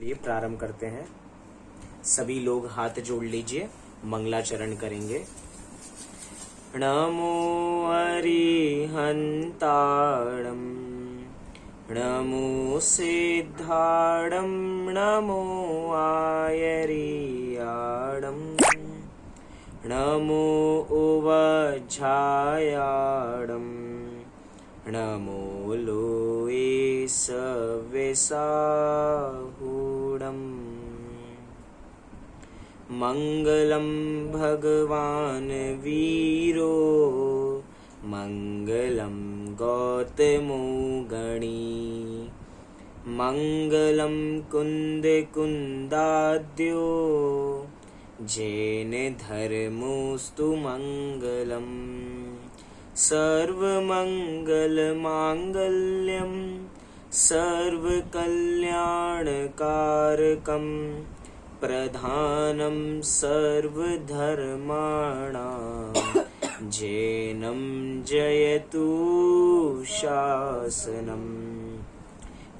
ये प्रारंभ करते हैं। सभी लोग हाथ जोड़ लीजिए, मंगलाचरण करेंगे। नमो अरिहंताणं, नमो सिद्धाणं, नमो आयर्याणं, नमो उवझायाणं, नमो लोये सव्यसाहूणम्। मंगलम भगवान वीरो, मंगलम गौतमो गणी, मंगलम कुंद कुंदाद्यो, जैन धर्मोस्तु मंगलम। सर्वमंगल मांगल्यम सर्वकल्याणकारकम, प्रधानं सर्वधर्माणां, जैनं जयतु शासनम्,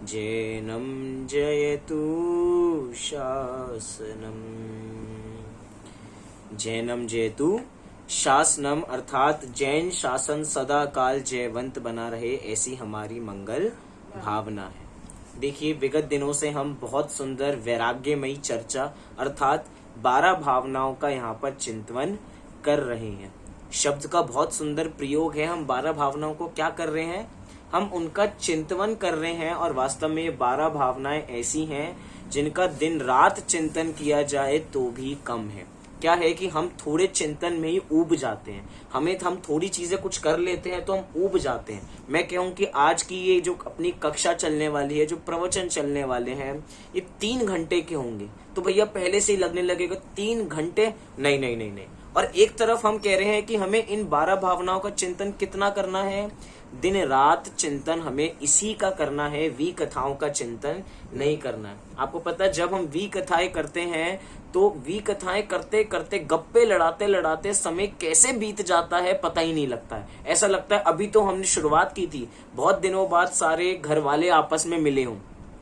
जैनं जयतु शासनम्। जैनम जयतु शासनम अर्थात जैन शासन सदा काल जयवंत बना रहे, ऐसी हमारी मंगल भावना है। देखिए, विगत दिनों से हम बहुत सुंदर वैराग्यमयी चर्चा अर्थात 12 भावनाओं का यहाँ पर चिंतन कर रहे हैं। शब्द का बहुत सुंदर प्रयोग है। हम 12 भावनाओं को क्या कर रहे हैं? हम उनका चिंतन कर रहे हैं। और वास्तव में ये 12 भावनाएं ऐसी हैं जिनका दिन रात चिंतन किया जाए तो भी कम है। क्या है कि हम थोड़े चिंतन में ही ऊब जाते हैं। हम थोड़ी चीजें कुछ कर लेते हैं तो हम ऊब जाते हैं। मैं कहूँ कि आज की ये जो अपनी कक्षा चलने वाली है, जो प्रवचन चलने वाले हैं, ये 3 घंटे के होंगे। तो भैया पहले से ही लगने लगेगा 3 घंटे, नहीं नहीं नहीं नहीं। और एक तरफ हम कह रहे हैं कि हमें इन 12 भावनाओं का चिंतन कितना करना है? दिन रात चिंतन हमें इसी का करना है, वी कथाओं का चिंतन नहीं करना है। आपको पता है, जब हम वी कथाएं करते हैं तो वी कथाएं करते करते, गप्पे लड़ाते लड़ाते समय कैसे बीत जाता है पता ही नहीं लगता है। ऐसा लगता है अभी तो हमने शुरुआत की थी, बहुत दिनों बाद सारे घर वाले आपस में मिले हों,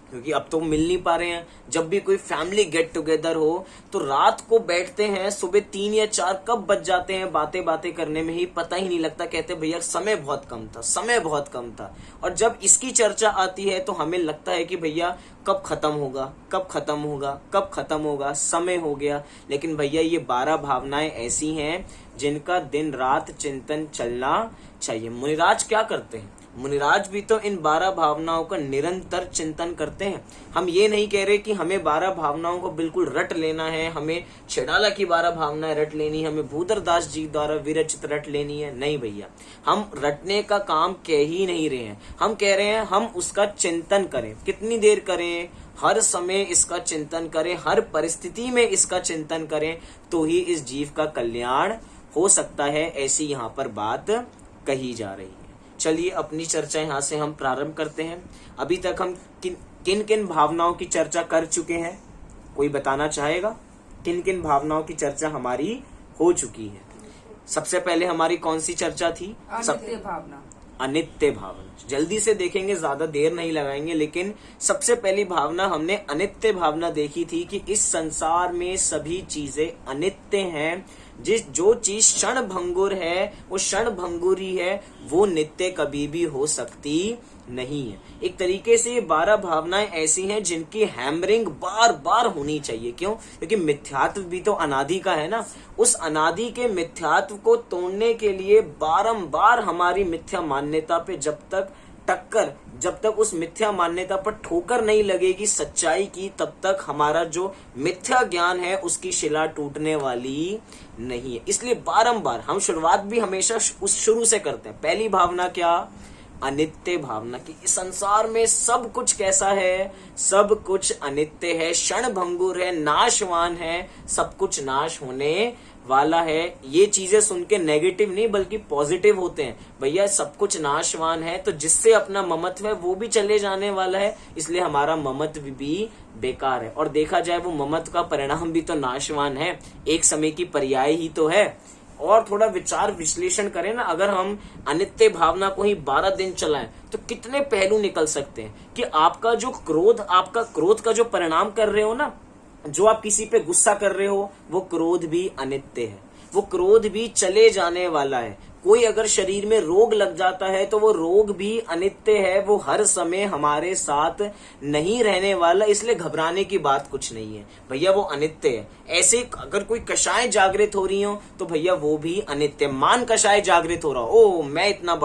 क्योंकि अब तो मिल नहीं पा रहे हैं। जब भी कोई फैमिली गेट टुगेदर हो तो रात को बैठते हैं, सुबह 3 या 4 कब बज जाते हैं बातें बातें करने में ही पता ही नहीं लगता। कहते भैया समय बहुत कम था, समय बहुत कम था। और जब इसकी चर्चा आती है तो हमें लगता है कि भैया कब खत्म होगा, कब खत्म होगा, कब खत्म होगा, समय हो गया। लेकिन भैया ये 12 भावनाएं ऐसी हैं जिनका दिन रात चिंतन चलना चाहिए। मुनिराज क्या करते हैं? मुनिराज भी तो इन 12 भावनाओं का निरंतर चिंतन करते हैं। हम ये नहीं कह रहे कि हमें 12 भावनाओं को बिल्कुल रट लेना है, हमें छेड़ाला की 12 भावनाएं रट लेनी है, हमें भूधरदास जी द्वारा विरचित रट लेनी है। नहीं भैया, हम रटने का काम कह ही नहीं रहे हैं। हम कह रहे हैं हम उसका चिंतन करें। कितनी देर करें? हर समय इसका चिंतन करें, हर परिस्थिति में इसका चिंतन करें, तो ही इस जीव का कल्याण हो सकता है। ऐसी यहाँ पर बात कही जा रही है। चलिए अपनी चर्चा यहाँ से हम प्रारंभ करते हैं। अभी तक हम किन किन भावनाओं की चर्चा कर चुके हैं? कोई बताना चाहेगा? किन किन भावनाओं की चर्चा हमारी हो चुकी है? सबसे पहले हमारी कौन सी चर्चा थी? अनित्य भावना। अनित्य भावना। जल्दी से देखेंगे, ज्यादा देर नहीं लगाएंगे। लेकिन सबसे पहली भावना हमने अनित्य भावना देखी थी कि इस संसार में सभी चीजें अनित्य हैं। जो चीज क्षण भंगुर है वो क्षण भंगुर ही है, वो नित्य कभी भी हो सकती नहीं है। एक तरीके से ये 12 भावनाएं ऐसी हैं जिनकी हैमरिंग बार बार होनी चाहिए। क्यों? क्योंकि मिथ्यात्व भी तो अनादि का है ना। उस अनादि के मिथ्यात्व को तोड़ने के लिए बारंबार हमारी मिथ्या मान्यता पे जब तक उस मिथ्या मान्यता पर ठोकर नहीं लगेगी सच्चाई की, तब तक हमारा जो मिथ्या ज्ञान है उसकी शिला टूटने वाली नहीं है। इसलिए बारंबार हम शुरुआत भी हमेशा उस शुरू से करते हैं। पहली भावना क्या? अनित्य भावना की इस संसार में सब कुछ कैसा है? सब कुछ अनित्य है, क्षण भंगुर है, नाशवान है, सब कुछ नाश होने वाला है। ये चीजें सुन के नेगेटिव नहीं बल्कि पॉजिटिव होते हैं। भैया सब कुछ नाशवान है तो जिससे अपना ममत्व है वो भी चले जाने वाला है, इसलिए हमारा ममत्व भी बेकार है। और देखा जाए वो ममत्व का परिणाम भी तो नाशवान है, एक समय की पर्याय ही तो है। और थोड़ा विचार विश्लेषण करें ना, अगर हम अनित्य भावना को ही 12 दिन चलाएं तो कितने पहलू निकल सकते हैं कि आपका क्रोध का जो परिणाम कर रहे हो ना, जो आप किसी पे गुस्सा कर रहे हो, वो क्रोध भी अनित्य है, वो क्रोध भी चले जाने वाला है। कोई अगर शरीर में रोग लग जाता है तो वो रोग भी अनित्य है, वो हर समय हमारे साथ नहीं रहने वाला, इसलिए घबराने की बात कुछ नहीं है भैया, वो अनित्य है। ऐसे अगर कोई कषाय जागृत हो रही हो तो भैया वो भी अनित्य। मान कषाय जागृत हो रहा हो, ओ मैं इतना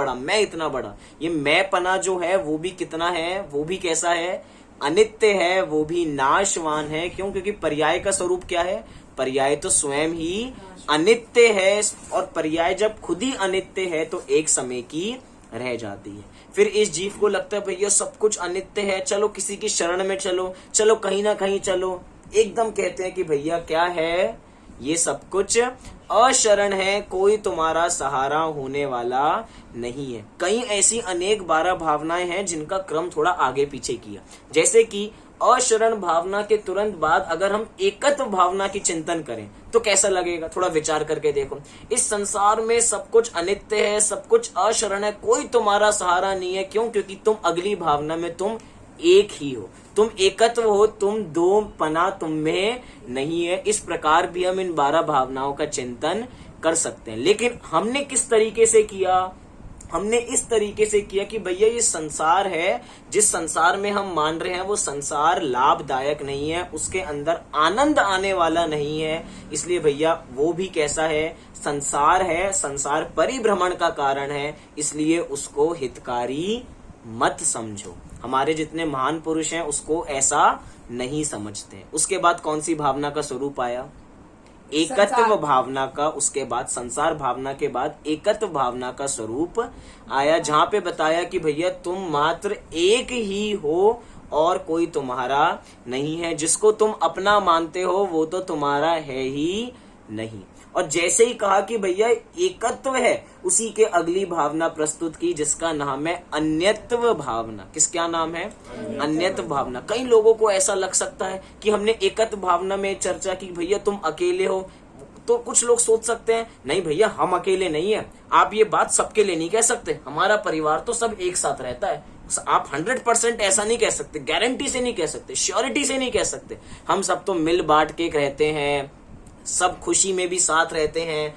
बड़ा, ये मैं पना जो है वो भी कितना है, वो भी कैसा है, अनित्य है, वो भी नाशवान है। क्यों? क्योंकि पर्याय का स्वरूप क्या है, पर्याय तो स्वयं ही अनित्य है, और पर्याय जब खुद ही अनित्य है तो एक समय की रह जाती है। फिर इस जीव को लगता है भैया सब कुछ अनित्य है, चलो किसी की शरण में चलो कहीं ना कहीं चलो, एकदम कहते हैं कि भैया क्या है, ये सब कुछ अशरण है, कोई तुम्हारा सहारा होने वाला नहीं है। कई ऐसी अनेक 12 भावनाएं हैं जिनका क्रम थोड़ा आगे पीछे किया, जैसे कि अशरण भावना के तुरंत बाद अगर हम एकत्व भावना की चिंतन करें तो कैसा लगेगा, थोड़ा विचार करके देखो। इस संसार में सब कुछ अनित्य है, सब कुछ अशरण है, कोई तुम्हारा सहारा नहीं है। क्यों? क्योंकि तुम अगली भावना में तुम एक ही हो, तुम एकत्व हो, तुम दो पना तुम में नहीं है। इस प्रकार भी हम इन 12 भावनाओं का चिंतन कर सकते हैं। लेकिन हमने किस तरीके से किया, हमने इस तरीके से किया कि भैया ये संसार है, जिस संसार में हम मान रहे हैं वो संसार लाभदायक नहीं है, उसके अंदर आनंद आने वाला नहीं है, इसलिए भैया वो भी कैसा है, संसार है, संसार परिभ्रमण का कारण है, इसलिए उसको हितकारी मत समझो। हमारे जितने महान पुरुष हैं उसको ऐसा नहीं समझते। उसके बाद कौन सी भावना का स्वरूप आया, एकत्व भावना का। उसके बाद संसार भावना के बाद एकत्व भावना का स्वरूप आया, जहां पे बताया कि भैया तुम मात्र एक ही हो और कोई तुम्हारा नहीं है, जिसको तुम अपना मानते हो वो तो तुम्हारा है ही नहीं। और जैसे ही कहा कि भैया एकत्व है, उसी के अगली भावना प्रस्तुत की जिसका नाम है अन्यत्व भावना। किसका नाम है, अन्यत्व भावना। कई लोगों को ऐसा लग सकता है कि हमने एकत्व भावना में चर्चा की भैया तुम अकेले हो, तो कुछ लोग सोच सकते हैं नहीं भैया हम अकेले नहीं है। आप ये बात सबके लिए नहीं कह सकते, हमारा परिवार तो सब एक साथ रहता है। आप 100% ऐसा नहीं कह सकते, गारंटी से नहीं कह सकते, श्योरिटी से नहीं कह सकते। हम सब तो मिल बांट के रहते हैं, सब खुशी में भी साथ रहते हैं,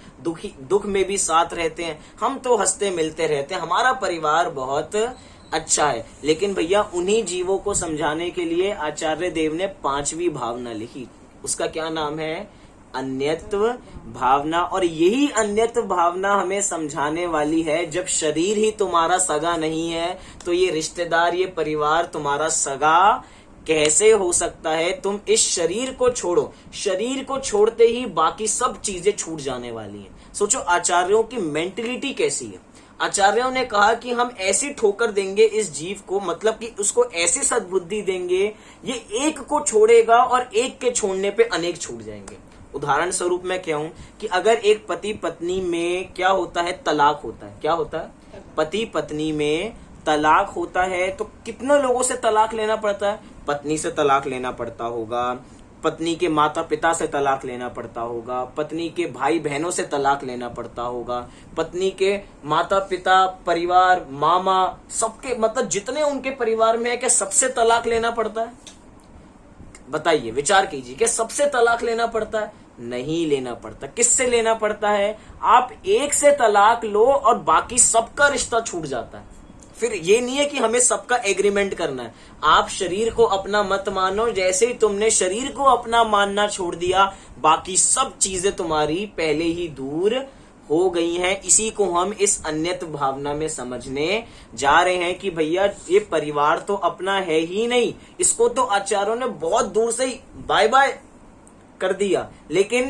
दुख में भी साथ रहते हैं, हम तो हंसते मिलते रहते हैं, हमारा परिवार बहुत अच्छा है। लेकिन भैया उन्हीं जीवों को समझाने के लिए आचार्य देव ने 5वीं भावना लिखी, उसका क्या नाम है, अन्यत्व भावना। और यही अन्यत्व भावना हमें समझाने वाली है, जब शरीर ही तुम्हारा सगा नहीं है तो ये रिश्तेदार, ये परिवार तुम्हारा सगा कैसे हो सकता है। तुम इस शरीर को छोड़ो, शरीर को छोड़ते ही बाकी सब चीजें छूट जाने वाली हैं। सोचो आचार्यों की मेंटलिटी कैसी है। आचार्यों ने कहा कि हम ऐसी ठोकर देंगे इस जीव को, मतलब कि उसको ऐसी सद्बुद्धि देंगे, ये एक को छोड़ेगा और एक के छोड़ने पे अनेक छूट जाएंगे। उदाहरण स्वरूप मैं कहूं कि अगर एक पति पत्नी में क्या होता है, तलाक होता है, क्या होता है, पति पत्नी में तलाक होता है, तो कितने लोगों से तलाक लेना पड़ता है, पत्नी से तलाक लेना पड़ता होगा, पत्नी के माता पिता से तलाक लेना पड़ता होगा, पत्नी के भाई बहनों से तलाक लेना पड़ता होगा, पत्नी के माता पिता परिवार मामा सबके, मतलब जितने उनके परिवार में है, क्या सबसे तलाक लेना पड़ता है? बताइए, विचार कीजिए, क्या सबसे तलाक लेना पड़ता है? नहीं लेना पड़ता। किससे लेना पड़ता है? आप एक से तलाक लो और बाकी सबका रिश्ता छूट जाता है। फिर ये नहीं है कि हमें सबका एग्रीमेंट करना है। आप शरीर को अपना मत मानो, जैसे ही तुमने शरीर को अपना मानना छोड़ दिया, बाकी सब चीजें तुम्हारी पहले ही दूर हो गई हैं। इसी को हम इस अन्यत्व भावना में समझने जा रहे हैं कि भैया ये परिवार तो अपना है ही नहीं, इसको तो आचार्यों ने बहुत दूर से ही बाय बाय कर दिया। लेकिन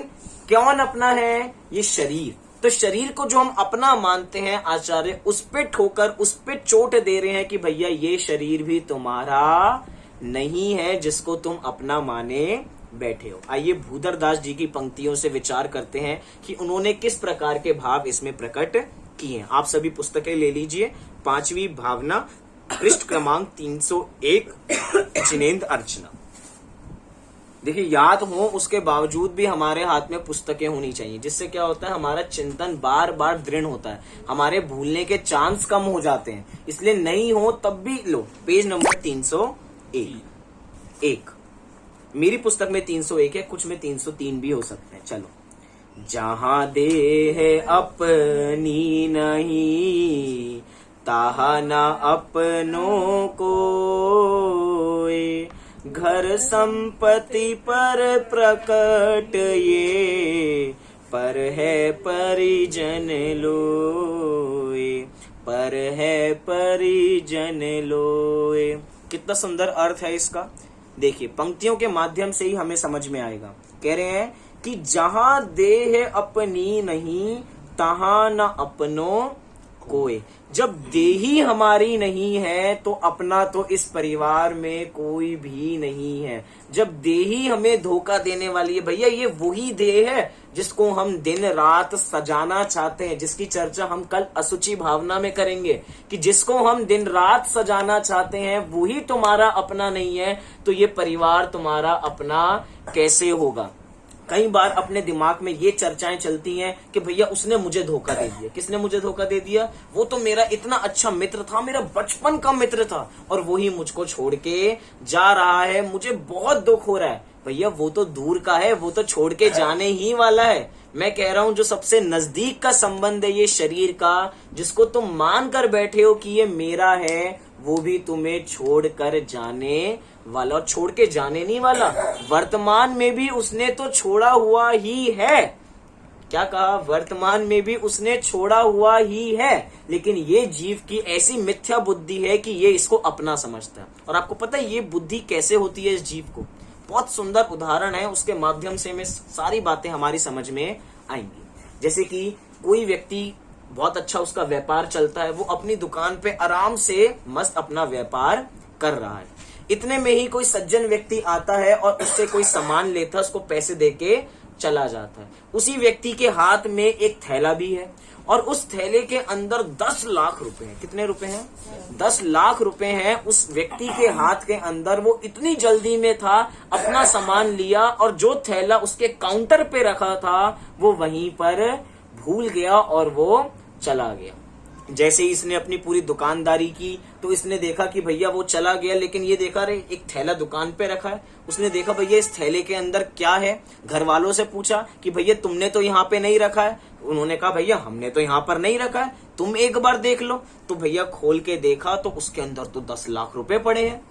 कौन अपना है? ये शरीर। तो शरीर को जो हम अपना मानते हैं, आचार्य उस पे ठोकर, उस पे चोट दे रहे हैं कि भैया ये शरीर भी तुम्हारा नहीं है जिसको तुम अपना माने बैठे हो। आइए भूधर दास जी की पंक्तियों से विचार करते हैं कि उन्होंने किस प्रकार के भाव इसमें प्रकट किए हैं। आप सभी पुस्तकें ले लीजिए। 5वीं भावना, पृष्ठ क्रमांक 301, जिनेन्द्र अर्चना। देखिए याद हो उसके बावजूद भी हमारे हाथ में पुस्तकें होनी चाहिए, जिससे क्या होता है हमारा चिंतन बार बार दृढ़ होता है, हमारे भूलने के चांस कम हो जाते हैं। इसलिए नहीं हो तब भी लो, पेज नंबर 301। मेरी पुस्तक में 301 है, कुछ में 303 भी हो सकते हैं। चलो, जहां देह अपनी नहीं ताहा न अपनों को, घर संपत्ति पर प्रकट ये, पर है परिजन लोए, पर है परिजन लोए। कितना सुंदर अर्थ है इसका। देखिए पंक्तियों के माध्यम से ही हमें समझ में आएगा। कह रहे हैं कि जहां देह अपनी नहीं तहां न अपनों कोई। जब देही हमारी नहीं है तो अपना तो इस परिवार में कोई भी नहीं है। जब देही हमें धोखा देने वाली है, भैया ये वही देह है जिसको हम दिन रात सजाना चाहते हैं, जिसकी चर्चा हम कल असुचि भावना में करेंगे, कि जिसको हम दिन रात सजाना चाहते हैं वही तुम्हारा अपना नहीं है, तो ये परिवार तुम्हारा अपना कैसे होगा। कई बार अपने दिमाग में ये चर्चाएं चलती हैं कि भैया उसने मुझे धोखा दे दिया। किसने मुझे धोखा दे दिया? वो तो मेरा इतना अच्छा मित्र था, मेरा बचपन का मित्र था, और वही मुझको छोड़ के जा रहा है, मुझे बहुत दुख हो रहा है। भैया वो तो दूर का है, वो तो छोड़ के जाने ही वाला है। मैं कह रहा हूं जो सबसे नजदीक का संबंध है ये शरीर का, जिसको तुम मान कर बैठे हो कि ये मेरा है, वो भी तुम्हें छोड़ कर जाने वाला, और छोड़ के जाने नहीं वाला, वर्तमान में भी उसने तो छोड़ा हुआ ही है। क्या कहा? वर्तमान में भी उसने छोड़ा हुआ ही है, लेकिन ये जीव की ऐसी मिथ्या बुद्धि है कि ये इसको अपना समझता है। और आपको पता है ये बुद्धि कैसे होती है इस जीव को? बहुत सुंदर उदाहरण है, उसके माध्यम से में सारी बातें हमारी समझ में आएंगी। जैसे कि कोई व्यक्ति बहुत अच्छा उसका व्यापार चलता है, वो अपनी दुकान पे आराम से मस्त अपना व्यापार कर रहा है। इतने में ही कोई सज्जन व्यक्ति आता है और उससे कोई सामान लेता है, उसको पैसे देके चला जाता है। उसी व्यक्ति के हाथ में एक थैला भी है, और उस थैले के अंदर 10 लाख रुपए हैं। कितने रुपए हैं? 10 लाख रुपए हैं उस व्यक्ति के हाथ के अंदर। वो इतनी जल्दी में था, अपना सामान लिया, और जो थैला उसके काउंटर पे रखा था वो वहीं पर भूल गया और वो चला गया। जैसे ही इसने अपनी पूरी दुकानदारी की तो इसने देखा कि भैया वो चला गया, लेकिन ये देखा रे एक थैला दुकान पे रखा है। उसने देखा भैया इस थैले के अंदर क्या है। घर वालों से पूछा कि भैया तुमने तो यहाँ पे नहीं रखा है। उन्होंने कहा भैया हमने तो यहाँ पर नहीं रखा है, तुम एक बार देख लो। तो भैया खोल के देखा तो उसके अंदर तो 10 लाख रुपए पड़े हैं।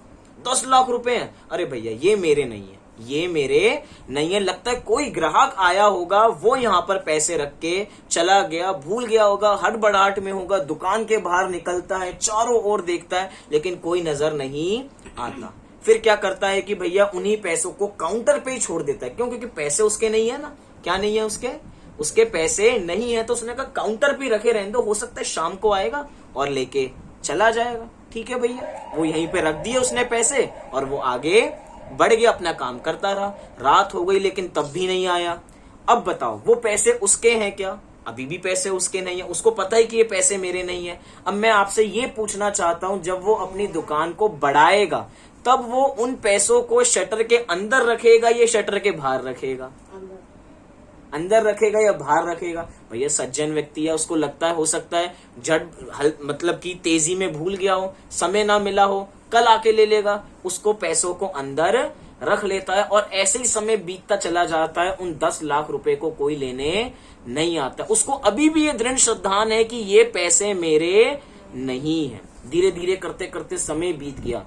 10 लाख रुपए हैं। अरे भैया ये मेरे नहीं है, ये मेरे नहीं है। लगता है कोई ग्राहक आया होगा, वो यहाँ पर पैसे रख के चला गया, भूल गया होगा, हड़बड़ाहट में होगा, दुकान के बाहर निकलता है, चारों ओर देखता है, लेकिन कोई नजर नहीं आता। फिर क्या करता है कि भैया उन्हीं पैसों को काउंटर पे ही छोड़ देता है। क्यों? क्योंकि पैसे उसके नहीं है ना। क्या नहीं है उसके पैसे नहीं है, तो उसने कहा काउंटर पे रखे रहने दो, हो सकता है शाम को आएगा और लेके चला जाएगा। ठीक है भैया, वो यहीं पे रख दिए उसने पैसे, और वो आगे बढ़ गया, अपना काम करता रहा। रात हो गई लेकिन तब भी नहीं आया। अब बताओ वो पैसे उसके हैं क्या? अभी भी पैसे उसके नहीं है। उसको पता है कि ये पैसे मेरे नहीं है। अब मैं आपसे ये पूछना चाहता हूं, जब वो अपनी दुकान को बढ़ाएगा तब वो उन पैसों को शटर के अंदर रखेगा या शटर के बाहर रखेगा? अंदर रखेगा या बाहर रखेगा? भैया सज्जन व्यक्ति है, उसको लगता है हो सकता है मतलब कि तेजी में भूल गया हो, समय ना मिला हो, कल आके ले लेगा। उसको पैसों को अंदर रख लेता है, और ऐसे ही समय बीतता चला जाता है। उन 10 लाख रुपए को कोई लेने नहीं आता। उसको अभी भी ये दृढ़ श्रद्धान है कि ये पैसे मेरे नहीं है। धीरे धीरे करते करते समय बीत गया।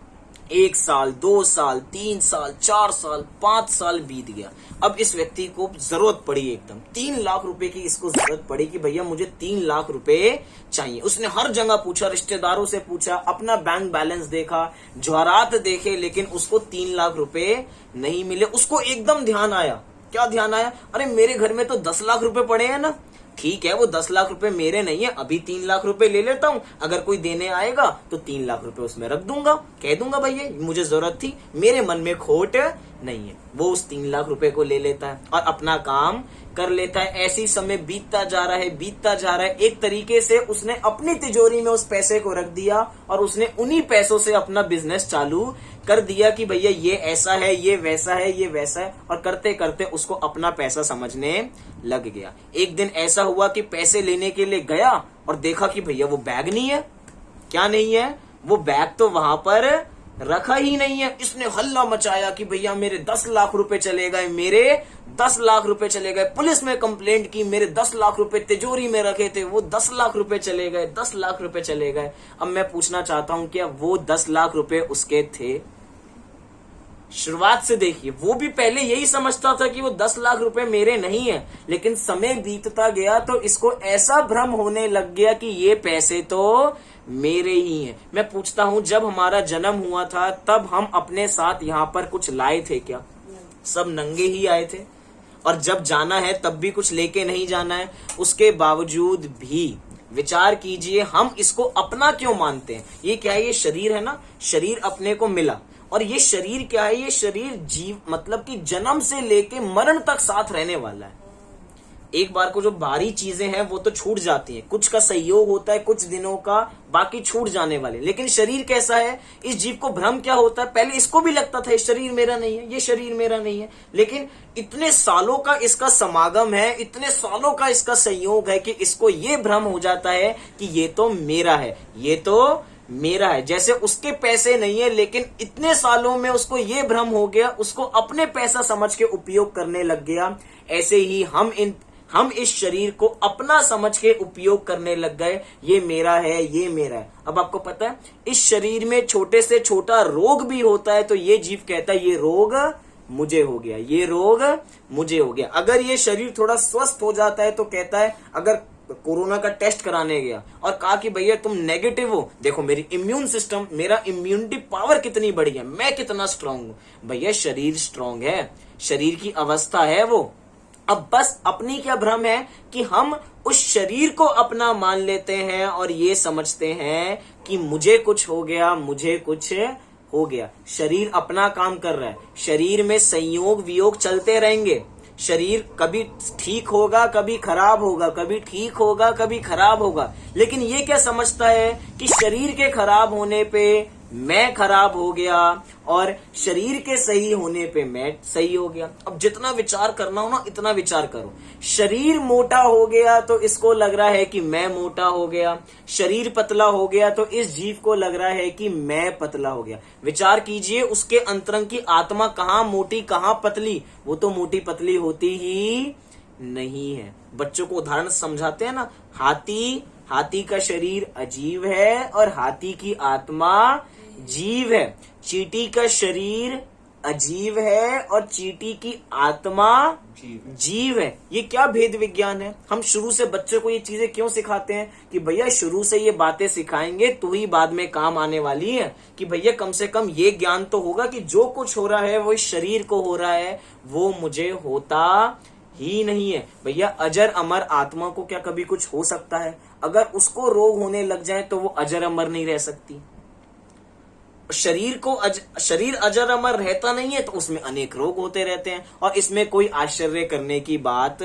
1 साल, 2 साल, 3 साल, 4 साल, 5 साल बीत गया। अब इस व्यक्ति को जरूरत पड़ी, एकदम 3 लाख रुपए की इसको जरूरत पड़ी कि भैया मुझे 3 लाख रुपए चाहिए। उसने हर जगह पूछा, रिश्तेदारों से पूछा, अपना बैंक बैलेंस देखा, ज्वारात देखे, लेकिन उसको 3 लाख रुपए नहीं मिले। उसको एकदम ध्यान आया। क्या ध्यान आया? अरे मेरे घर में तो 10 लाख रुपए पड़े हैं ना। ठीक है वो 10 लाख रुपए मेरे नहीं है, अभी 3 लाख रुपए ले लेता हूं, अगर कोई देने आएगा तो 3 लाख रुपए उसमें रख दूंगा, कह दूंगा भैया मुझे जरूरत थी, मेरे मन में खोट नहीं है। वो उस 3 लाख रुपए को ले लेता है और अपना काम कर लेता है। ऐसी समय बीतता जा रहा है। एक तरीके से उसने अपनी तिजोरी में उस पैसे को रख दिया और उसने उन्हीं पैसों से अपना बिजनेस चालू कर दिया कि भैया ये ऐसा है, ये वैसा है, ये वैसा है, और करते करते उसको अपना पैसा समझने लग गया। एक दिन ऐसा हुआ कि पैसे लेने के लिए गया और देखा कि भैया वो बैग नहीं है। क्या नहीं है? वो बैग तो वहां पर रखा ही नहीं है। इसने हल्ला मचाया कि भैया मेरे 10 लाख रुपए चले गए, मेरे 10 लाख रुपए चले गए। पुलिस में कंप्लेंट की, मेरे 10 लाख रुपए तिजोरी में रखे थे, वो 10 लाख रुपए चले गए, 10 लाख रुपए चले गए। अब मैं पूछना चाहता हूं क्या वो 10 लाख रुपए उसके थे? शुरुआत से देखिए, वो भी पहले यही समझता था कि वो 10 लाख रुपए मेरे नहीं है, लेकिन समय बीतता गया तो इसको ऐसा भ्रम होने लग गया कि ये पैसे तो मेरे ही हैं। मैं पूछता हूं, जब हमारा जन्म हुआ था तब हम अपने साथ यहाँ पर कुछ लाए थे क्या? सब नंगे ही आए थे। और जब जाना है तब भी कुछ लेके नहीं जाना है। उसके बावजूद भी विचार कीजिए, हम इसको अपना क्यों मानते हैं? ये क्या है? ये शरीर है ना, शरीर अपने को मिला, और ये शरीर क्या है? ये शरीर जीव मतलब कि जन्म से लेके मरण तक साथ रहने वाला है। एक बार को जो बाहरी चीजें हैं वो तो छूट जाती हैं, कुछ का सहयोग होता है कुछ दिनों का, बाकी छूट जाने वाले। लेकिन शरीर कैसा है? इस जीव को भ्रम क्या होता है? पहले इसको भी लगता था ये शरीर मेरा नहीं है, ये शरीर मेरा नहीं है, लेकिन इतने सालों का इसका समागम है, इतने सालों का इसका संयोग है कि इसको ये भ्रम हो जाता है कि ये तो मेरा है, ये तो मेरा है। जैसे उसके पैसे नहीं है, लेकिन इतने सालों में उसको ये भ्रम हो गया, उसको अपने पैसा समझ के उपयोग करने लग गया। ऐसे ही हम इस शरीर को अपना समझ के उपयोग करने लग गए, ये मेरा है, ये मेरा है। अब आपको पता है इस शरीर में छोटे से छोटा रोग भी होता है तो ये जीव कहता है ये रोग मुझे हो गया, ये रोग मुझे हो गया। अगर ये शरीर थोड़ा स्वस्थ हो जाता है तो कहता है, अगर कोरोना का टेस्ट कराने गया और कहा कि भैया तुम नेगेटिव हो, देखो मेरी इम्यून सिस्टम, मेरा इम्यूनिटी पावर कितनी बड़ी है, मैं कितना स्ट्रांग हूं। भैया शरीर स्ट्रांग है, शरीर की अवस्था है वो। अब बस अपनी क्या भ्रम है कि हम उस शरीर को अपना मान लेते हैं और ये समझते हैं कि मुझे कुछ हो गया, मुझे कुछ हो गया। शरीर अपना काम कर रहा है, शरीर में संयोग वियोग चलते रहेंगे। शरीर कभी ठीक होगा, कभी खराब होगा, कभी ठीक होगा, कभी खराब होगा। लेकिन ये क्या समझता है कि शरीर के खराब होने पे मैं खराब हो गया और शरीर के सही होने पे मैं सही हो गया। अब जितना विचार करना हो ना इतना विचार करो। शरीर मोटा हो गया तो इसको लग रहा है कि मैं मोटा हो गया, शरीर पतला हो गया तो इस जीव को लग रहा है कि मैं पतला हो गया। विचार कीजिए, उसके अंतरंग की आत्मा कहाँ मोटी कहाँ पतली? वो तो मोटी पतली होती ही नहीं है। बच्चों को उदाहरण समझाते हैं ना, हाथी का शरीर अजीब है और हाथी की आत्मा जीव है। चींटी का शरीर अजीब है और चींटी की आत्मा जीव है। ये क्या भेद विज्ञान है? हम शुरू से बच्चों को ये चीजें क्यों सिखाते हैं कि भैया शुरू से ये बातें सिखाएंगे तो ही बाद में काम आने वाली है, कि भैया कम से कम ये ज्ञान तो होगा कि जो कुछ हो रहा है वो इस शरीर को हो रहा है, वो मुझे होता ही नहीं है। भैया अजर अमर आत्मा को क्या कभी कुछ हो सकता है? अगर उसको रोग होने लग जाए तो वो अजर अमर नहीं रह सकती। शरीर अजर अमर रहता नहीं है तो उसमें अनेक रोग होते रहते हैं। और इसमें कोई आश्चर्य करने की बात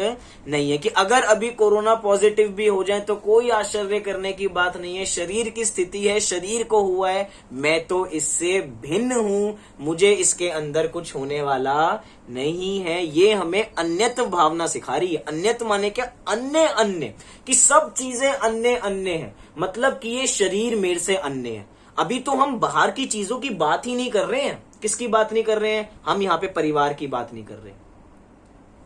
नहीं है कि अगर अभी कोरोना पॉजिटिव भी हो जाए तो कोई आश्चर्य करने की बात नहीं है। शरीर की स्थिति है, शरीर को हुआ है, मैं तो इससे भिन्न हूं, मुझे इसके अंदर कुछ होने वाला नहीं है। ये हमें अन्यत भावना सिखा रही है। अन्यत माने क्या? अन्य कि सब चीजें अन्य है, मतलब कि ये शरीर मेरे से अन्य है। अभी तो हम बाहर की चीजों की बात ही नहीं कर रहे हैं। किसकी बात नहीं कर रहे हैं? हम यहाँ पे परिवार की बात नहीं कर रहे।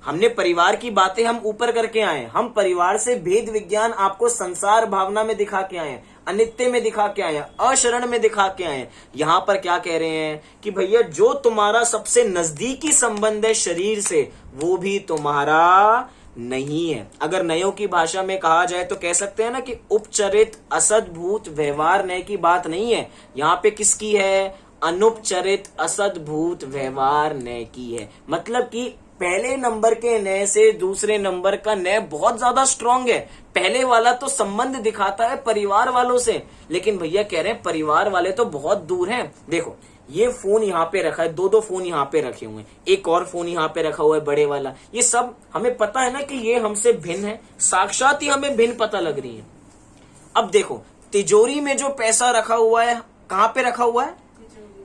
हमने परिवार की बातें हम ऊपर करके आए। हम परिवार से भेद विज्ञान आपको संसार भावना में दिखा के आए, अनित्य में दिखा के आए, अशरण में दिखा के आए। यहां पर क्या कह रहे हैं कि भैया जो तुम्हारा सबसे नजदीकी संबंध है शरीर से, वो भी तुम्हारा नहीं है। अगर नयों की भाषा में कहा जाए तो कह सकते हैं ना कि उपचरित असद्भूत व्यवहार नय की बात नहीं है। यहाँ पे किसकी है? अनुपचरित असद्भूत व्यवहार नय की है। मतलब कि पहले नंबर के नय से दूसरे नंबर का नय बहुत ज्यादा स्ट्रांग है। पहले वाला तो संबंध दिखाता है परिवार वालों से, लेकिन भैया कह रहे हैं परिवार वाले तो बहुत दूर हैं। देखो ये फोन यहाँ पे रखा है, दो फोन यहाँ पे रखे हुए हैं, एक और फोन यहाँ पे रखा हुआ है बड़े वाला। ये सब हमें पता है ना कि ये हमसे भिन्न है, साक्षात ही हमें भिन्न पता लग रही है। अब देखो तिजोरी में जो पैसा रखा हुआ है, कहाँ पे रखा हुआ है?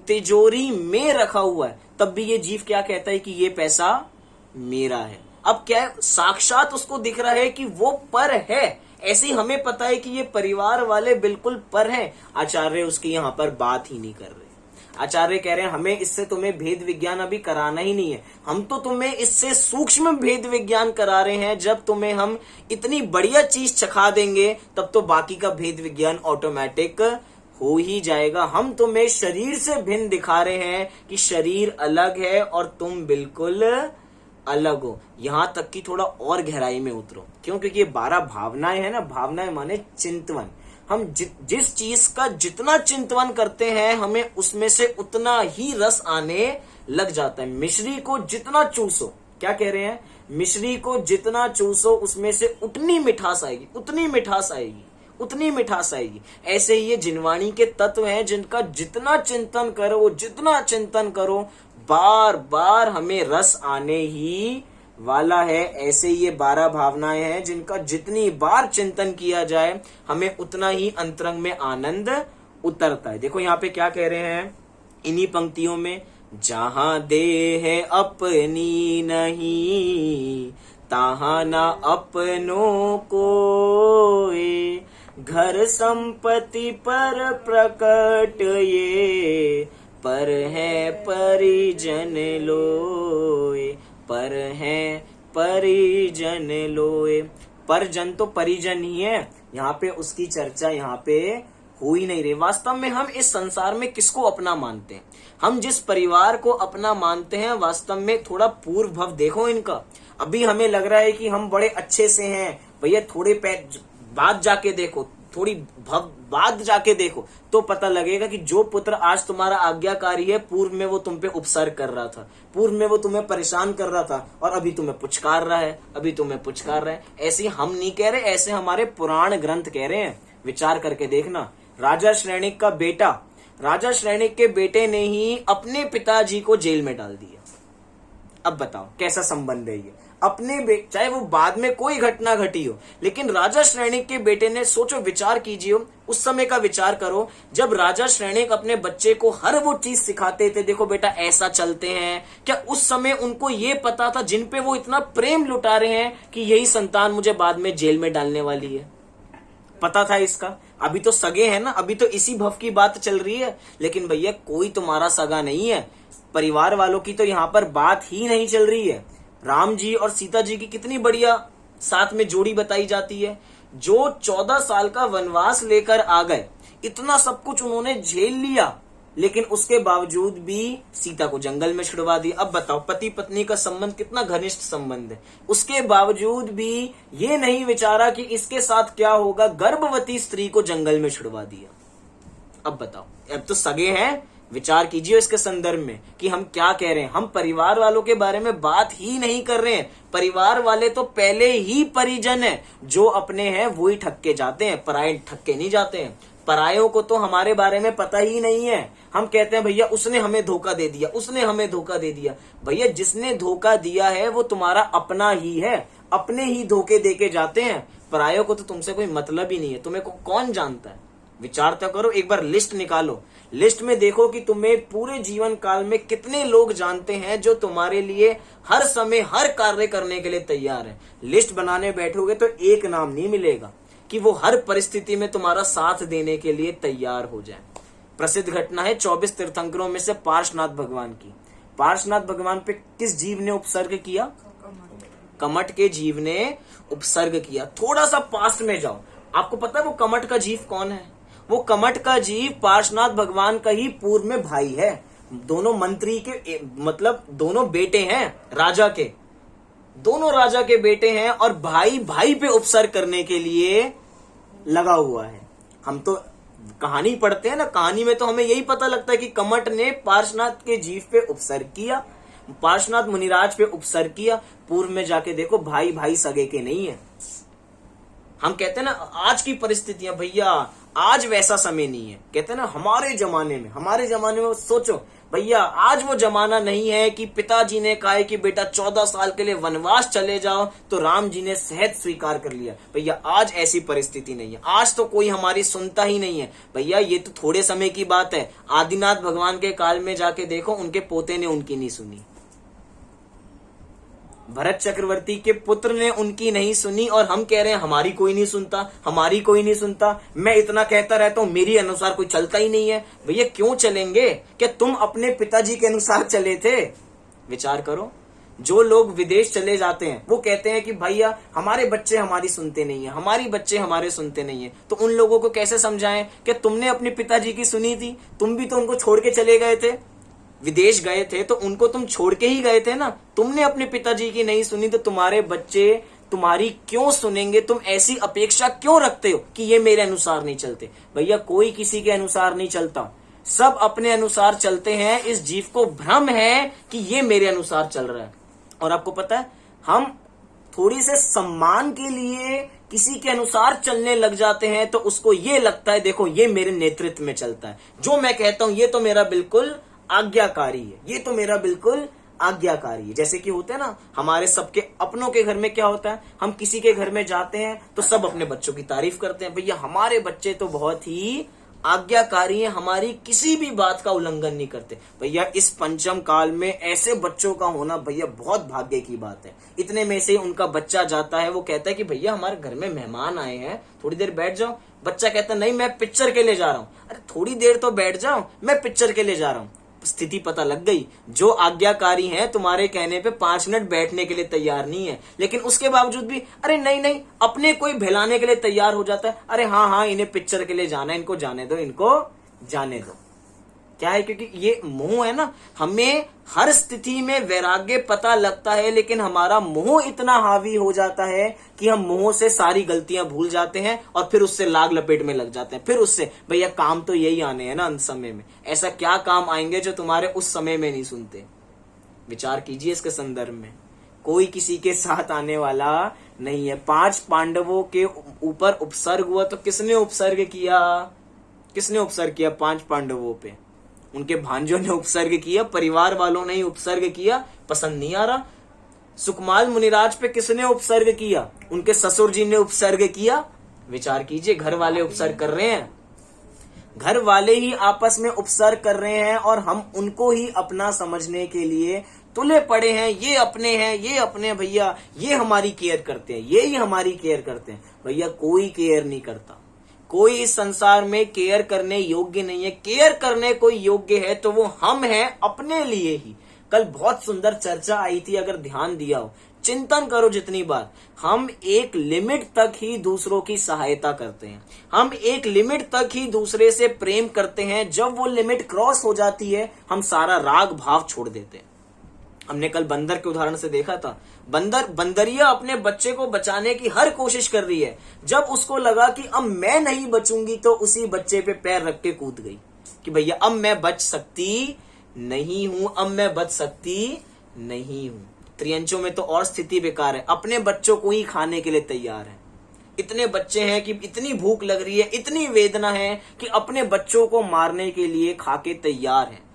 तिजोरी में रखा हुआ है, तब भी ये जीव क्या कहता है कि ये पैसा मेरा है। अब क्या है, साक्षात उसको दिख रहा है कि वो पर है। ऐसे ही हमें पता है कि ये परिवार वाले बिल्कुल पर हैं। आचार्य उसकी यहाँ पर बात ही नहीं कर रहे। आचार्य कह रहे हैं हमें इससे तुम्हें भेद विज्ञान अभी कराना ही नहीं है, हम तो तुम्हें इससे सूक्ष्म भेद विज्ञान करा रहे हैं। जब तुम्हें हम इतनी बढ़िया चीज चखा देंगे तब तो बाकी का भेद विज्ञान ऑटोमेटिक हो ही जाएगा। हम तुम्हें शरीर से भिन्न दिखा रहे हैं कि शरीर अलग है और तुम बिल्कुल अलग हो। यहां तक कि थोड़ा और गहराई में उतरो, क्यों? क्योंकि ये 12 भावनाएं हैं ना, भावनाएं माने चिंतवन। हम जिस चीज का जितना चिंतवन करते हैं हमें उसमें से उतना ही रस आने लग जाता है। मिश्री को जितना चूसो, क्या कह रहे हैं, मिश्री को जितना चूसो उसमें से उतनी मिठास आएगी, उतनी मिठास आएगी, उतनी मिठास आएगी। ऐसे ही ये जिनवाणी के तत्व हैं जिनका जितना चिंतन करो, जितना चिंतन करो, बार बार हमें रस आने ही वाला है। ऐसे ये 12 भावनाएं हैं जिनका जितनी बार चिंतन किया जाए हमें उतना ही अंतरंग में आनंद उतरता है। देखो यहाँ पे क्या कह रहे हैं इन्हीं पंक्तियों में, जहां देह अपनी नहीं तहां ना अपनों कोई, घर संपत्ति पर प्रकट ये पर है परिजन लोए, पर है परिजन लोए। परिजन तो परिजन ही है, यहाँ पे उसकी चर्चा यहाँ पे हो ही नहीं रही। वास्तव में हम इस संसार में किसको अपना मानते हैं? हम जिस परिवार को अपना मानते हैं वास्तव में थोड़ा पूर्व भव देखो इनका। अभी हमें लग रहा है कि हम बड़े अच्छे से हैं, भैया थोड़े बाद जाके देखो, थोड़ी बाद जाके देखो तो पता लगेगा कि जो पुत्र आज तुम्हारा आज्ञाकारी है पूर्व में वो तुम पे उपसर्ग कर रहा था, पूर्व में वो तुम्हें परेशान कर रहा था और अभी तुम्हें पुचकार रहा है, अभी तुम्हें पुचकार रहा है। ऐसे हम नहीं कह रहे, ऐसे हमारे पुराण ग्रंथ कह रहे हैं। विचार करके देखना, राजा श्रेणिक का बेटा, राजा श्रेणिक के बेटे ने ही अपने पिताजी को जेल में डाल दिया। अब बताओ कैसा संबंध है ये? अपने चाहे वो बाद में कोई घटना घटी हो, लेकिन राजा श्रेणिक के बेटे ने, सोचो विचार कीजिए, उस समय का विचार करो जब राजा श्रेणिक अपने बच्चे को हर वो चीज सिखाते थे, देखो बेटा ऐसा चलते हैं। क्या उस समय उनको ये पता था जिन पे वो इतना प्रेम लुटा रहे हैं कि यही संतान मुझे बाद में जेल में डालने वाली है? पता था इसका? अभी तो सगे हैं ना, अभी तो इसी भव की बात चल रही है। लेकिन भैया कोई तुम्हारा सगा नहीं है, परिवार वालों की तो यहाँ पर बात ही नहीं चल रही है। राम जी और सीता जी की कितनी बढ़िया साथ में जोड़ी बताई जाती है, जो 14 साल का वनवास लेकर आ गए, इतना सब कुछ उन्होंने झेल लिया, लेकिन उसके बावजूद भी सीता को जंगल में छुड़वा दिया। अब बताओ पति पत्नी का संबंध कितना घनिष्ठ संबंध है, उसके बावजूद भी ये नहीं विचारा कि इसके साथ क्या होगा, गर्भवती स्त्री को जंगल में छुड़वा दिया। अब बताओ, अब तो सगे हैं, विचार कीजिए इसके संदर्भ में कि हम क्या कह रहे हैं। हम परिवार वालों के बारे में बात ही नहीं कर रहे हैं। परिवार वाले तो पहले ही परिजन हैं, जो अपने हैं वो ही ठक्के जाते हैं, पराये ठक्के नहीं जाते हैं। परायों को तो हमारे बारे में पता ही नहीं है। हम कहते हैं भैया उसने हमें धोखा दे दिया, उसने हमें धोखा दे दिया। भैया जिसने धोखा दिया है वो तुम्हारा अपना ही है, अपने ही धोखे दे के जाते हैं। परायों को तो तुमसे कोई मतलब ही नहीं है, तुम्हें कौन जानता है? विचार तो करो, एक बार लिस्ट निकालो, लिस्ट में देखो कि तुम्हें पूरे जीवन काल में कितने लोग जानते हैं जो तुम्हारे लिए हर समय हर कार्य करने के लिए तैयार है। लिस्ट बनाने बैठोगे तो एक नाम नहीं मिलेगा कि वो हर परिस्थिति में तुम्हारा साथ देने के लिए तैयार हो जाए। प्रसिद्ध घटना है 24 तीर्थंकरों में से पार्श्वनाथ भगवान की। पार्श्वनाथ भगवान पे किस जीव ने उपसर्ग किया? कमट के जीव ने उपसर्ग किया। थोड़ा सा पास्ट में जाओ, आपको पता है वो कमट का जीव कौन है? वो कमट का जीव पार्श्वनाथ भगवान का ही पूर्व में भाई है। दोनों मंत्री के, मतलब दोनों बेटे हैं राजा के, दोनों राजा के बेटे हैं और भाई भाई पे उपसर्ग करने के लिए लगा हुआ है। हम तो कहानी पढ़ते हैं ना, कहानी में तो हमें यही पता लगता है कि कमट ने पार्श्वनाथ के जीव पे उपसर्ग किया, पार्श्वनाथ मुनिराज पे उपसर्ग किया। पूर्व में जाके देखो भाई भाई सगे के नहीं है। हम कहते हैं ना आज की परिस्थितियां, भैया आज वैसा समय नहीं है। कहते हैं ना हमारे जमाने में सोचो भैया आज वो जमाना नहीं है कि पिताजी ने कहा है कि बेटा 14 साल के लिए वनवास चले जाओ तो राम जी ने सहज स्वीकार कर लिया। भैया आज ऐसी परिस्थिति नहीं है, आज तो कोई हमारी सुनता ही नहीं है। भैया ये तो थोड़े समय की बात है, आदिनाथ भगवान के काल में जाके देखो, उनके पोते ने उनकी नहीं सुनी, भरत चक्रवर्ती के पुत्र ने उनकी नहीं सुनी, और हम कह रहे हैं हमारी कोई नहीं सुनता, हमारी कोई नहीं सुनता। मैं इतना कहता रहता हूं मेरी अनुसार कोई चलता ही नहीं है। भैया क्यों चलेंगे? क्या तुम अपने पिताजी के अनुसार चले थे? विचार करो। जो लोग विदेश चले जाते हैं वो कहते हैं कि भैया हमारे बच्चे हमारी सुनते नहीं है, हमारी बच्चे हमारे सुनते नहीं है। तो उन लोगों को कैसे समझाएं कि तुमने अपने पिताजी की सुनी थी? तुम भी तो उनको छोड़ के चले गए थे, विदेश गए थे तो उनको तुम छोड़ के ही गए थे ना। तुमने अपने पिताजी की नहीं सुनी तो तुम्हारे बच्चे तुम्हारी क्यों सुनेंगे? तुम ऐसी अपेक्षा क्यों रखते हो कि ये मेरे अनुसार नहीं चलते? भैया कोई किसी के अनुसार नहीं चलता, सब अपने अनुसार चलते हैं। इस जीव को भ्रम है कि ये मेरे अनुसार चल रहा है। और आपको पता है, हम थोड़ी से सम्मान के लिए किसी के अनुसार चलने लग जाते हैं तो उसको ये लगता है देखो ये मेरे नेतृत्व में चलता है, जो मैं कहता हूं ये तो मेरा बिल्कुल आज्ञाकारी है, ये तो मेरा बिल्कुल आज्ञाकारी है। जैसे कि होता है ना, हमारे सबके अपनों के घर में क्या होता है, हम किसी के घर में जाते हैं तो सब अपने बच्चों की तारीफ करते हैं, भैया हमारे बच्चे तो बहुत ही आज्ञाकारी हैं, हमारी किसी भी बात का उल्लंघन नहीं करते। भैया इस पंचम काल में ऐसे बच्चों का होना भैया बहुत भाग्य की बात है। इतने में से उनका बच्चा जाता है, वो कहता है कि भैया हमारे घर में मेहमान आए हैं, थोड़ी देर बैठ जाओ। बच्चा कहता है नहीं मैं पिक्चर के लिए जा रहा हूं। अरे थोड़ी देर तो बैठ जाओ, मैं पिक्चर के लिए जा रहा हूं। स्थिति पता लग गई, जो आज्ञाकारी हैं तुम्हारे कहने पे 5 मिनट बैठने के लिए तैयार नहीं है, लेकिन उसके बावजूद भी अरे नहीं नहीं अपने कोई बहलाने के लिए तैयार हो जाता है। अरे हाँ हाँ इन्हें पिक्चर के लिए जाना है, इनको जाने दो, इनको जाने दो। क्या है? क्योंकि ये मोह है ना, हमें हर स्थिति में वैराग्य पता लगता है, लेकिन हमारा मोह इतना हावी हो जाता है कि हम मोह से सारी गलतियां भूल जाते हैं और फिर उससे लाग लपेट में लग जाते हैं। फिर उससे भैया काम तो यही आने हैं ना अंत समय में, ऐसा क्या काम आएंगे जो तुम्हारे उस समय में नहीं सुनते? विचार कीजिए इसके संदर्भ में। कोई किसी के साथ आने वाला नहीं है। 5 पांडवों के ऊपर उपसर्ग हुआ तो किसने उपसर्ग किया? किसने उपसर्ग किया 5 पांडवों पे? उनके भांजों ने उपसर्ग किया, परिवार वालों ने ही उपसर्ग किया। पसंद नहीं आ रहा। सुकमाल मुनिराज पे किसने उपसर्ग किया? उनके ससुर जी ने उपसर्ग किया। विचार कीजिए, घर वाले उपसर्ग कर रहे हैं, घर वाले ही आपस में उपसर्ग कर रहे हैं और हम उनको ही अपना समझने के लिए तुले पड़े हैं। ये अपने हैं, ये अपने, भैया ये हमारी केयर करते हैं, ये ही हमारी केयर करते हैं। भैया कोई केयर नहीं करता, कोई इस संसार में केयर करने योग्य नहीं है। केयर करने कोई योग्य है तो वो हम हैं, अपने लिए ही। कल बहुत सुंदर चर्चा आई थी, अगर ध्यान दिया हो, चिंतन करो जितनी बार। हम एक लिमिट तक ही दूसरों की सहायता करते हैं, हम एक लिमिट तक ही दूसरे से प्रेम करते हैं। जब वो लिमिट क्रॉस हो जाती है हम सारा राग भाव छोड़ देते हैं। हमने कल बंदर के उदाहरण से देखा था, बंदरिया अपने बच्चे को बचाने की हर कोशिश कर रही है। जब उसको लगा कि अब मैं नहीं बचूंगी तो उसी बच्चे पे पैर रख के कूद गई कि भैया अब मैं बच सकती नहीं हूं, अब मैं बच सकती नहीं हूं। त्रियंचों में तो और स्थिति बेकार है, अपने बच्चों को ही खाने के लिए तैयार है। इतने बच्चे हैं कि इतनी भूख लग रही है, इतनी वेदना है कि अपने बच्चों को मारने के लिए खाके तैयार है।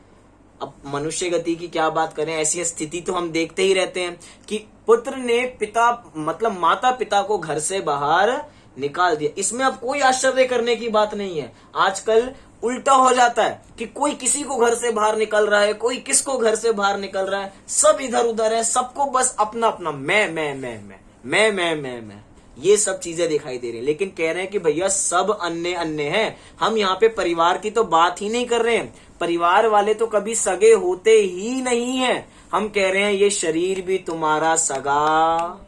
अब मनुष्य गति की क्या बात करें, ऐसी स्थिति तो हम देखते ही रहते हैं कि पुत्र ने पिता मतलब माता पिता को घर से बाहर निकाल दिया। इसमें अब कोई आश्चर्य करने की बात नहीं है। आजकल उल्टा हो जाता है कि कोई किसी को घर से बाहर निकल रहा है, कोई किसको घर से बाहर निकल रहा है, सब इधर उधर है, सबको बस अपना अपना मैं ये सब चीजें दिखाई दे रही है। लेकिन कह रहे हैं कि भैया सब अन्य अन्य हैं। हम यहाँ पे परिवार की तो बात ही नहीं कर रहे हैं, परिवार वाले तो कभी सगे होते ही नहीं है। हम कह रहे हैं ये शरीर भी तुम्हारा सगा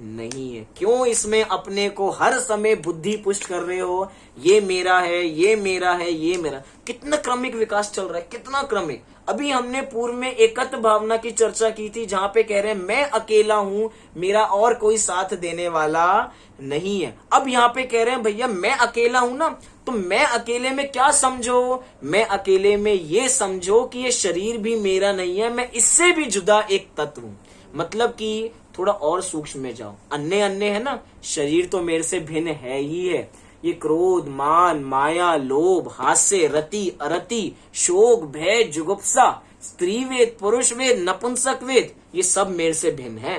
नहीं है। क्यों इसमें अपने को हर समय बुद्धि पुष्ट कर रहे हो, ये मेरा है, ये मेरा है, ये मेरा। कितना क्रमिक विकास चल रहा है, कितना क्रमिक। अभी हमने पूर्व में एकत्व भावना की चर्चा की थी, जहां पे कह रहे हैं मैं अकेला हूं, मेरा और कोई साथ देने वाला नहीं है। अब यहाँ पे कह रहे हैं भैया मैं अकेला हूं ना, तो मैं अकेले में क्या समझो, मैं अकेले में ये समझो कि ये शरीर भी मेरा नहीं है, मैं इससे भी जुदा एक तत्व हूं। मतलब कि थोड़ा और सूक्ष्म में जाओ, अन्य अन्य है ना, शरीर तो मेरे से भिन्न है ही है। ये क्रोध, मान, माया, लोभ, हास्य, रति, अरति, शोक, भय, जुगुप्सा, स्त्री वेद, पुरुष वेद, नपुंसक वेद, ये सब मेरे से भिन्न है।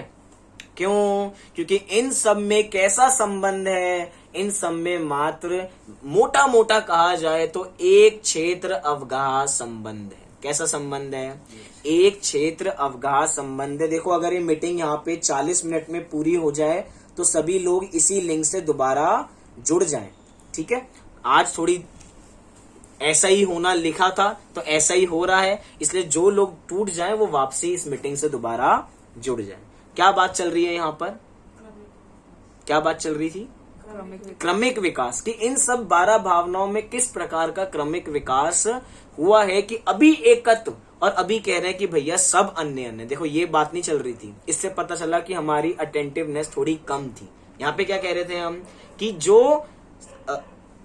क्यों? क्योंकि इन सब में कैसा संबंध है? इन सब में मात्र मोटा मोटा कहा जाए तो एक क्षेत्र अवगाह संबंध है। कैसा संबंध है? एक क्षेत्र अवगाह संबंध है। देखो, अगर ये मीटिंग यहाँ पे 40 मिनट में पूरी हो जाए तो सभी लोग इसी लिंक से दोबारा जुड़ जाएं, ठीक है? आज थोड़ी ऐसा ही होना लिखा था तो ऐसा ही हो रहा है, इसलिए जो लोग टूट जाएं वो वापसी इस मीटिंग से दोबारा जुड़ जाएं। क्या बात चल रही है यहाँ पर? क्या बात चल रही थी? क्रमिक विकास की इन सब 12 भावनाओं में किस प्रकार का क्रमिक विकास हुआ है कि अभी एकत्व, और अभी कह रहे हैं कि भैया सब अन्य अन्य। देखो, ये बात नहीं चल रही थी, इससे पता चला कि हमारी अटेंटिवनेस थोड़ी कम थी। यहाँ पे क्या कह रहे थे हम कि जो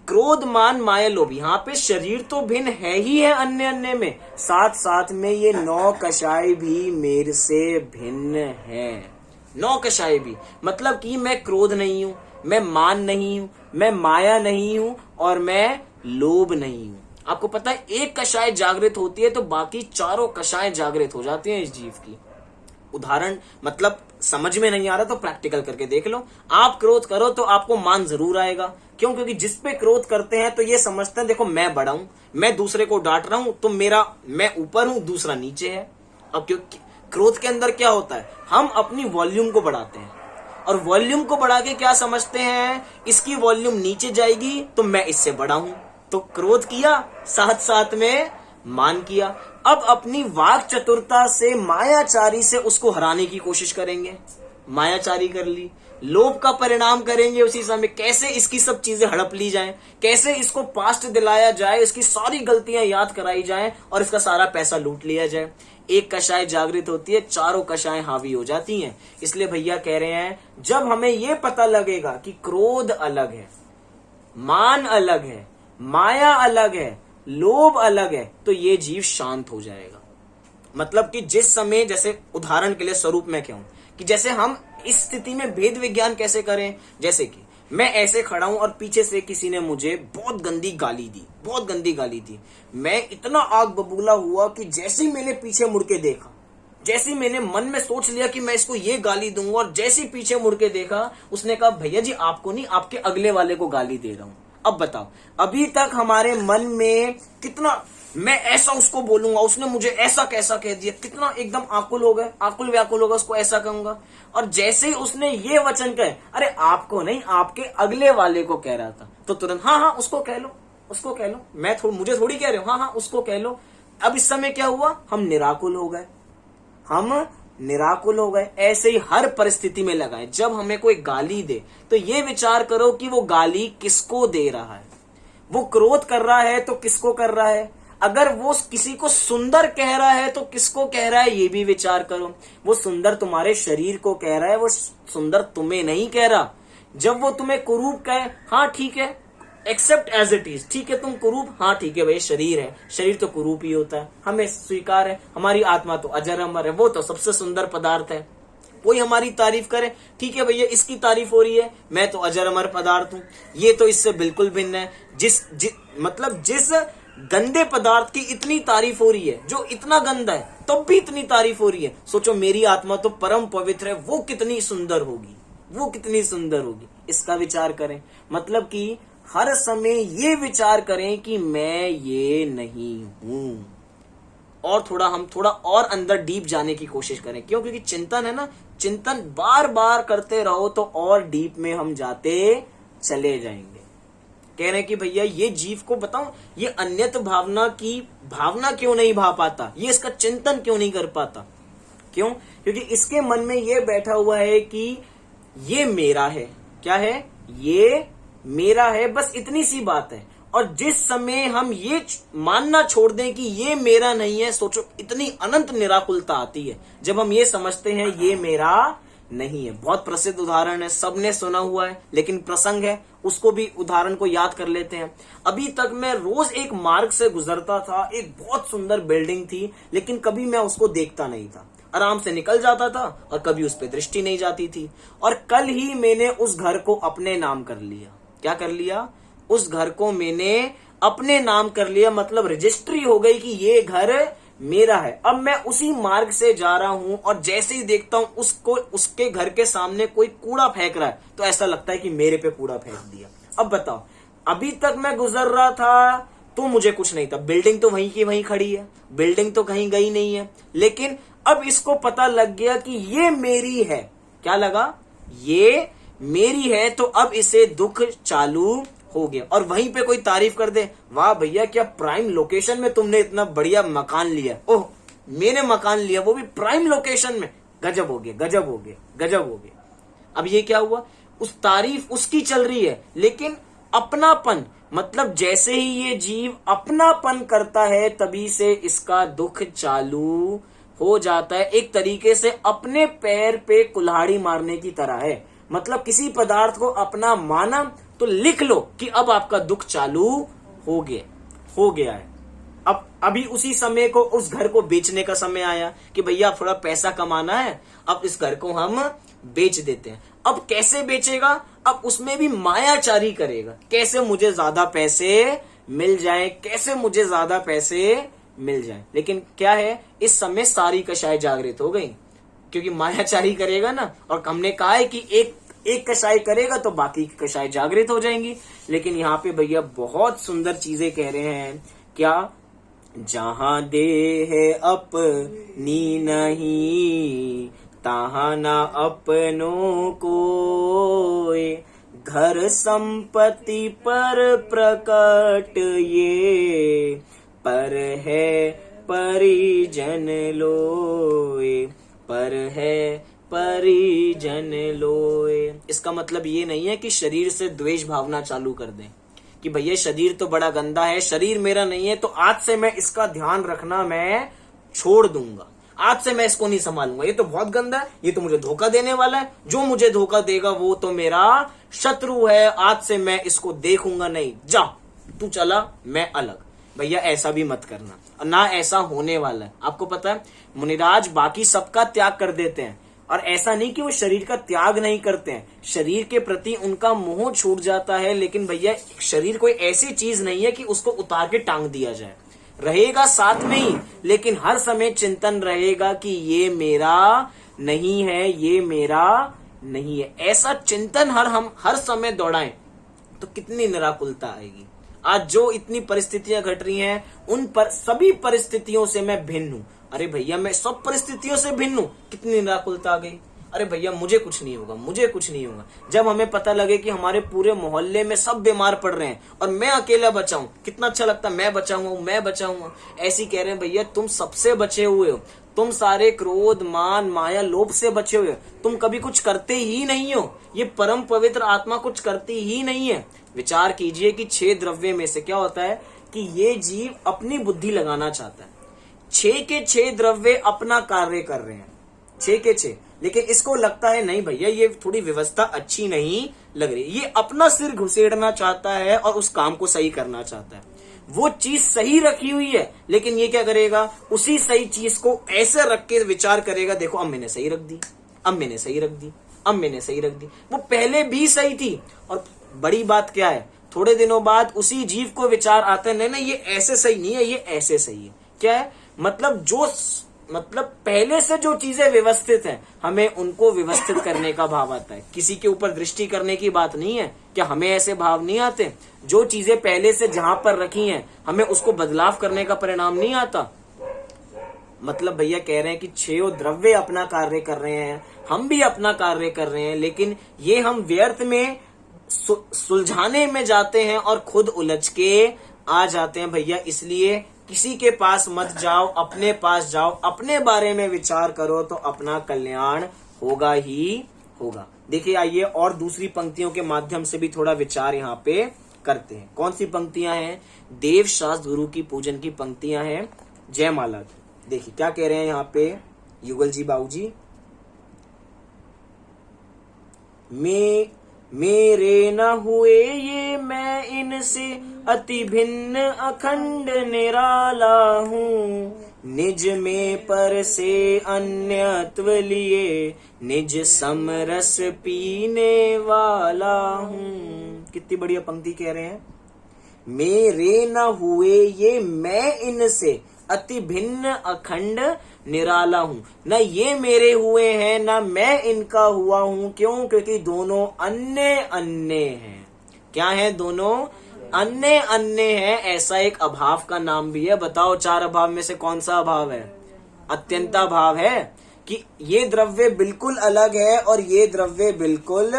क्रोध, मान, माया, लोभ, यहाँ पे शरीर तो भिन्न है ही है अन्य अन्य में, साथ साथ में ये 9 कषाय भी मेरे से भिन्न है। 9 कषाय भी मतलब कि मैं क्रोध नहीं हूं, मैं मान नहीं हूं, मैं माया नहीं हूं और मैं लोभ नहीं हूं। आपको पता है, एक कषाय जागृत होती है तो बाकी चारों कषाय जागृत हो जाती हैं इस जीव की। उदाहरण मतलब समझ में नहीं आ रहा तो प्रैक्टिकल करके देख लो। आप क्रोध करो तो आपको मान जरूर आएगा। क्यों? क्योंकि जिस पे क्रोध करते हैं तो ये समझते हैं देखो मैं बड़ा हूं, मैं दूसरे को डांट रहा हूं तो मैं ऊपर हूं, दूसरा नीचे है। अब क्योंकि क्रोध के अंदर क्या होता है, हम अपनी वॉल्यूम को बढ़ाते हैं और वॉल्यूम को बढ़ा के क्या समझते हैं, इसकी वॉल्यूम नीचे जाएगी तो मैं इससे बड़ा हूं, तो क्रोध किया, साथ साथ में मान किया। अब अपनी वाक चतुरता से, मायाचारी से उसको हराने की कोशिश करेंगे, मायाचारी कर ली। लोभ का परिणाम करेंगे उसी समय, कैसे इसकी सब चीजें हड़प ली जाएं, कैसे इसको पास्ट दिलाया जाए, इसकी सारी गलतियां याद कराई जाएं और इसका सारा पैसा लूट लिया जाए। एक कषाय जागृत होती है, चारों कषाय हावी हो जाती हैं। इसलिए भैया कह रहे हैं जब हमें ये पता लगेगा कि क्रोध अलग है, मान अलग है, माया अलग है, लोभ अलग है, तो ये जीव शांत हो जाएगा। मतलब कि जिस समय, जैसे उदाहरण के लिए स्वरूप में कहूं कि जैसे हम इस स्थिति में भेद विज्ञान कैसे करें, जैसे कि मैं ऐसे खड़ा हूं और पीछे से किसी ने मुझे बहुत गंदी गाली दी, मैं इतना आग बबूला हुआ कि जैसे ही मैंने पीछे मुड़ के देखा, जैसे ही मैंने मन में सोच लिया कि मैं इसको ये गाली दूंगा और जैसे ही पीछे मुड़ के देखा, उसने कहा भैया जी आपको नहीं, आपके अगले वाले को गाली दे रहा हूं। अब बताओ, अभी तक हमारे मन में कितना मैं ऐसा उसको बोलूंगा, उसने मुझे ऐसा कैसा कह दिया, कितना एकदम आकुल हो गए, आकुल व्याकुल होगा, उसको ऐसा कहूंगा। और जैसे ही उसने ये वचन कहे, अरे आपको नहीं आपके अगले वाले को कह रहा था, तो तुरंत हाँ उसको कह लो, मुझे थोड़ी कह रहे हो, हाँ उसको कह लो। अब इस समय क्या हुआ, हम निराकुल हो गए। ऐसे ही हर परिस्थिति में लगाए, जब हमें कोई गाली दे तो ये विचार करो कि वो गाली किसको दे रहा है, वो क्रोध कर रहा है तो किसको कर रहा है, अगर वो किसी को सुंदर कह रहा है तो किसको कह रहा है ये भी विचार करो। वो सुंदर तुम्हारे शरीर को कह रहा है, वो सुंदर तुम्हें नहीं कह रहा। जब वो तुम्हें कुरूप कहे, हाँ ठीक है, एक्सेप्ट एज इट इज, ठीक है तुम कुरूप, हाँ ठीक है भाई शरीर है, शरीर तो कुरूप ही होता है, हमें स्वीकार है। हमारी आत्मा तो अजर अमर है, वो तो सबसे सुंदर पदार्थ है। कोई हमारी तारीफ करे, ठीक है भैया इसकी तारीफ हो रही है, मैं तो अजर अमर पदार्थ हूं, ये तो इससे बिल्कुल भिन्न है। जिस गंदे पदार्थ की इतनी तारीफ हो रही है, जो इतना गंदा है तब भी इतनी तारीफ हो रही है, सोचो मेरी आत्मा तो परम पवित्र है, वो कितनी सुंदर होगी। इसका विचार करें। मतलब कि हर समय ये विचार करें कि मैं ये नहीं हूं। और हम थोड़ा और अंदर डीप जाने की कोशिश करें। क्यों? क्योंकि चिंतन है ना, चिंतन बार बार करते रहो तो और डीप में हम जाते चले जाएंगे। कह रहे हैं कि भैया ये जीव को बताओ, ये अन्यत भावना की भावना क्यों नहीं भा पाता, ये इसका चिंतन क्यों नहीं कर पाता। क्यों? क्योंकि इसके मन में ये बैठा हुआ है कि ये मेरा है। क्या है? ये मेरा है, बस इतनी सी बात है। और जिस समय हम ये मानना छोड़ दें कि ये मेरा नहीं है, सोचो इतनी अनंत निराकुलता आती है जब हम ये समझते हैं ये मेरा नहीं है। बहुत प्रसिद्ध उदाहरण है, सबने सुना हुआ है, लेकिन प्रसंग है, उसको भी उदाहरण को याद कर लेते हैं। अभी तक मैं रोज एक मार्ग से गुजरता था, एक बहुत सुंदर बिल्डिंग थी, लेकिन कभी मैं उसको देखता नहीं था, आराम से निकल जाता था और कभी उस पर दृष्टि नहीं जाती थी। और कल ही मैंने उस घर को अपने नाम कर लिया। क्या कर लिया? उस घर को मैंने अपने नाम कर लिया, मतलब रजिस्ट्री हो गई कि ये घर मेरा है। अब मैं उसी मार्ग से जा रहा हूं और जैसे ही देखता हूं उसको, उसके घर के सामने कोई कूड़ा फेंक रहा है, तो ऐसा लगता है कि मेरे पे कूड़ा फेंक दिया। अब बताओ, अभी तक मैं गुजर रहा था तो मुझे कुछ नहीं था, बिल्डिंग तो वहीं की वहीं खड़ी है, बिल्डिंग तो कहीं गई नहीं है, लेकिन अब इसको पता लग गया कि ये मेरी है। क्या लगा? ये मेरी है, तो अब इसे दुख चालू हो गया। और वहीं पे कोई तारीफ कर दे, वाह भैया क्या प्राइम लोकेशन में तुमने इतना बढ़िया मकान लिया। ओह, मैंने मकान लिया वो भी प्राइम लोकेशन में, गजब हो गया, गजब हो गया, गजब हो गया। अब ये क्या हुआ? उस तारीफ उसकी चल रही है, लेकिन अपनापन, मतलब जैसे ही ये जीव अपनापन करता है तभी से इसका दुख चालू हो जाता है। एक तरीके से अपने पैर पे कुल्हाड़ी मारने की तरह है। मतलब किसी पदार्थ को अपना माना तो लिख लो कि अब आपका दुख चालू हो गया है। अब अभी उसी समय को, उस घर को बेचने का समय आया कि भैया थोड़ा पैसा कमाना है, अब इस घर को हम बेच देते हैं। अब कैसे बेचेगा? अब उसमें भी मायाचारी करेगा, कैसे मुझे ज्यादा पैसे मिल जाए, कैसे मुझे ज्यादा पैसे मिल जाए। लेकिन क्या है, इस समय सारी कषाय जागृत हो गई, क्योंकि मायाचारी करेगा ना, और हमने कहा है कि एक कषाय करेगा तो बाकी की कषाय जागृत हो जाएंगी। लेकिन यहाँ पे भैया बहुत सुंदर चीजें कह रहे हैं। क्या? जहां देह अपनी नहीं, तहां ना अपनों कोय, घर संपत्ति पर प्रकट ये, पर है परिजन लोए, पर है परिजन लोए। इसका मतलब ये नहीं है कि शरीर से द्वेष भावना चालू कर दें कि भैया शरीर तो बड़ा गंदा है, शरीर मेरा नहीं है, तो आज से मैं इसका ध्यान रखना मैं छोड़ दूंगा, आज से मैं इसको नहीं संभालूंगा, ये तो बहुत गंदा है, ये तो मुझे धोखा देने वाला है, जो मुझे धोखा देगा वो तो मेरा शत्रु है, आज से मैं इसको देखूंगा नहीं, जा तू चला मैं अलग। भैया ऐसा भी मत करना, और ना ऐसा होने वाला है। आपको पता है मुनिराज बाकी सबका त्याग कर देते हैं, और ऐसा नहीं कि वो शरीर का त्याग नहीं करते हैं, शरीर के प्रति उनका मोह छूट जाता है, लेकिन भैया शरीर कोई ऐसी चीज नहीं है कि उसको उतार के टांग दिया जाए, रहेगा साथ में ही, लेकिन हर समय चिंतन रहेगा कि ये मेरा नहीं है, ये मेरा नहीं है। ऐसा चिंतन हम हर समय दौड़ाएं तो कितनी निराकुलता आएगी। आज जो इतनी परिस्थितियां घट रही हैं, उन पर सभी परिस्थितियों से मैं भिन्न हूं। अरे भैया मैं सब परिस्थितियों से भिन्न हूं, कितनी निराकुलता आ गई। अरे भैया मुझे कुछ नहीं होगा, मुझे कुछ नहीं होगा। जब हमें पता लगे कि हमारे पूरे मोहल्ले में सब बीमार पड़ रहे हैं और मैं अकेला बचा हूं, कितना अच्छा लगता है, मैं बचा हूं, मैं बचा हूं। ऐसी कह रहे हैं भैया तुम सबसे बचे हुए हो, तुम सारे क्रोध मान माया लोभ से बचे हुए हो, तुम कभी कुछ करते ही नहीं हो, ये परम पवित्र आत्मा कुछ करती ही नहीं है। विचार कीजिए कि 6 द्रव्य में से क्या होता है कि ये जीव अपनी बुद्धि लगाना चाहता है, 6 के 6 द्रव्य अपना कार्य कर रहे हैं, 6 के 6, लेकिन इसको लगता है नहीं भैया ये थोड़ी व्यवस्था अच्छी नहीं लग रही, ये अपना सिर घुसेड़ना चाहता है और उस काम को सही करना चाहता है। वो चीज सही रखी हुई है, लेकिन ये क्या करेगा, उसी सही चीज को ऐसे रख के विचार करेगा, देखो अब मैंने सही रख दी, अब मैंने सही रख दी, अब मैंने सही रख दी। वो पहले भी सही थी, और बड़ी बात क्या है, थोड़े दिनों बाद उसी जीव को विचार आता है नहीं नहीं ये ऐसे सही नहीं है, ये ऐसे सही है। क्या है मतलब पहले से जो चीजें व्यवस्थित हैं, हमें उनको व्यवस्थित करने का भाव आता है। किसी के ऊपर दृष्टि करने की बात नहीं है, क्या हमें ऐसे भाव नहीं आते? जो चीजें पहले से जहां पर रखी हैं, हमें उसको बदलाव करने का परिणाम नहीं आता। मतलब भैया कह रहे हैं कि 6 द्रव्य अपना कार्य कर रहे हैं, हम भी अपना कार्य कर रहे हैं, लेकिन ये हम व्यर्थ में सुलझाने में जाते हैं और खुद उलझ के आ जाते हैं। भैया इसलिए किसी के पास मत जाओ, अपने पास जाओ, अपने बारे में विचार करो तो अपना कल्याण होगा ही होगा। देखिए आइए और दूसरी पंक्तियों के माध्यम से भी थोड़ा विचार यहाँ पे करते हैं। कौन सी पंक्तियां हैं? देव शास्त्र गुरु की पूजन की पंक्तियां हैं जयमाला की। देखिए क्या कह रहे हैं यहाँ पे युगल जी बाबू जी, मेरे न हुए ये मैं इनसे अति भिन्न अखंड निराला हूँ, निज में पर से अन्यत्व लिए निज समरस पीने वाला हूँ। कितनी बढ़िया पंक्ति कह रहे हैं। मेरे न हुए ये मैं इनसे, अति भिन्न अखंड निराला हूँ। न ये मेरे हुए हैं न मैं इनका हुआ हूँ। क्यों? क्योंकि दोनों अन्य अन्य हैं। क्या है? दोनों अन्य अन्य है। ऐसा एक अभाव का नाम भी है। बताओ, चार अभाव में से कौन सा अभाव है? अत्यंता भाव है कि ये द्रव्य बिल्कुल अलग है और ये द्रव्य बिल्कुल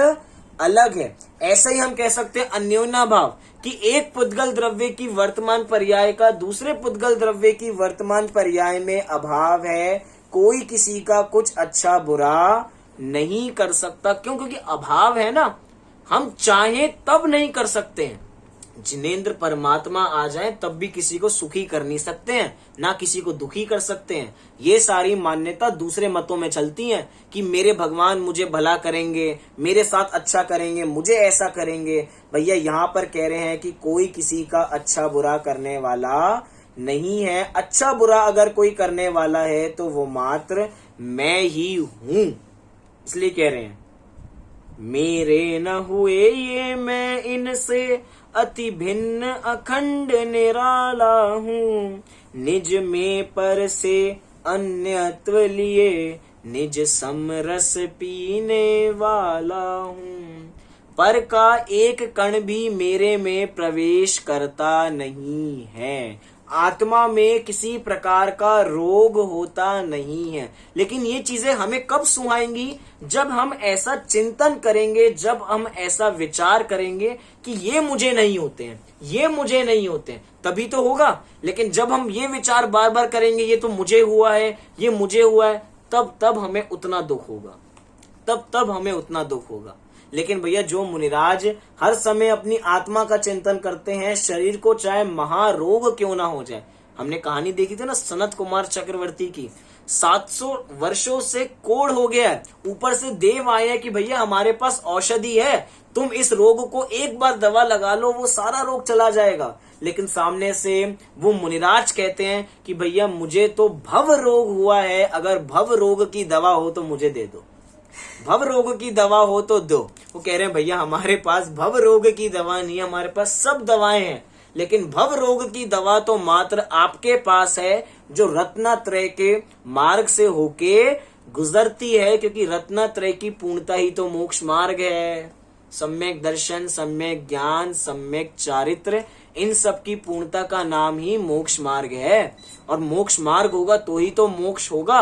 अलग है। ऐसा ही हम कह सकते हैं अन्योन्या भाव, कि एक पुद्गल द्रव्य की वर्तमान पर्याय का दूसरे पुद्गल द्रव्य की वर्तमान पर्याय में अभाव है। कोई किसी का कुछ अच्छा बुरा नहीं कर सकता। क्यों? क्योंकि अभाव है ना। हम चाहें तब नहीं कर सकते हैं। जिनेंद्र परमात्मा आ जाए तब भी किसी को सुखी कर नहीं सकते हैं, ना किसी को दुखी कर सकते हैं। ये सारी मान्यता दूसरे मतों में चलती है कि मेरे भगवान मुझे भला करेंगे, मेरे साथ अच्छा करेंगे, मुझे ऐसा करेंगे। भैया यहाँ पर कह रहे हैं कि कोई किसी का अच्छा बुरा करने वाला नहीं है। अच्छा बुरा अगर कोई करने वाला है तो वो मात्र मैं ही हूं। इसलिए कह रहे हैं मेरे न हुए ये मैं इनसे, अति भिन्न अखंड निराला हूँ। निज में पर से अन्यत्व लिए, निज समरस पीने वाला हूँ। पर का एक कण भी मेरे में प्रवेश करता नहीं है। आत्मा में किसी प्रकार का रोग होता नहीं है। लेकिन ये चीजें हमें कब सुहाएंगी? जब हम ऐसा चिंतन करेंगे, जब हम ऐसा विचार करेंगे कि ये मुझे नहीं होते हैं, ये मुझे नहीं होते हैं, तभी तो होगा। लेकिन जब हम ये विचार बार बार करेंगे ये तो मुझे हुआ है, ये मुझे हुआ है, तब हमें उतना दुख होगा, तब हमें उतना दुख होगा। लेकिन भैया जो मुनिराज हर समय अपनी आत्मा का चिंतन करते हैं, शरीर को चाहे महारोग क्यों ना हो जाए। हमने कहानी देखी थी ना सनत कुमार चक्रवर्ती की, 700 वर्षों से कोढ़ हो गया है, ऊपर से देव आए हैं कि भैया हमारे पास औषधि है, तुम इस रोग को एक बार दवा लगा लो, वो सारा रोग चला जाएगा। लेकिन सामने से वो मुनिराज कहते हैं कि भैया मुझे तो भव रोग हुआ है, अगर भव रोग की दवा हो तो मुझे दे दो, भव रोग की दवा हो तो दो। वो कह रहे हैं भैया हमारे पास भव रोग की दवा नहीं है, हमारे पास सब दवाएं हैं, लेकिन भव रोग की दवा तो मात्र आपके पास है, जो रत्नत्रय के मार्ग से होके गुजरती है। क्योंकि रत्नत्रय की पूर्णता ही तो मोक्ष मार्ग है। सम्यक दर्शन, सम्यक ज्ञान, सम्यक चारित्र, इन सब की पूर्णता का नाम ही मोक्ष मार्ग है। और मोक्ष मार्ग होगा तो ही तो मोक्ष होगा।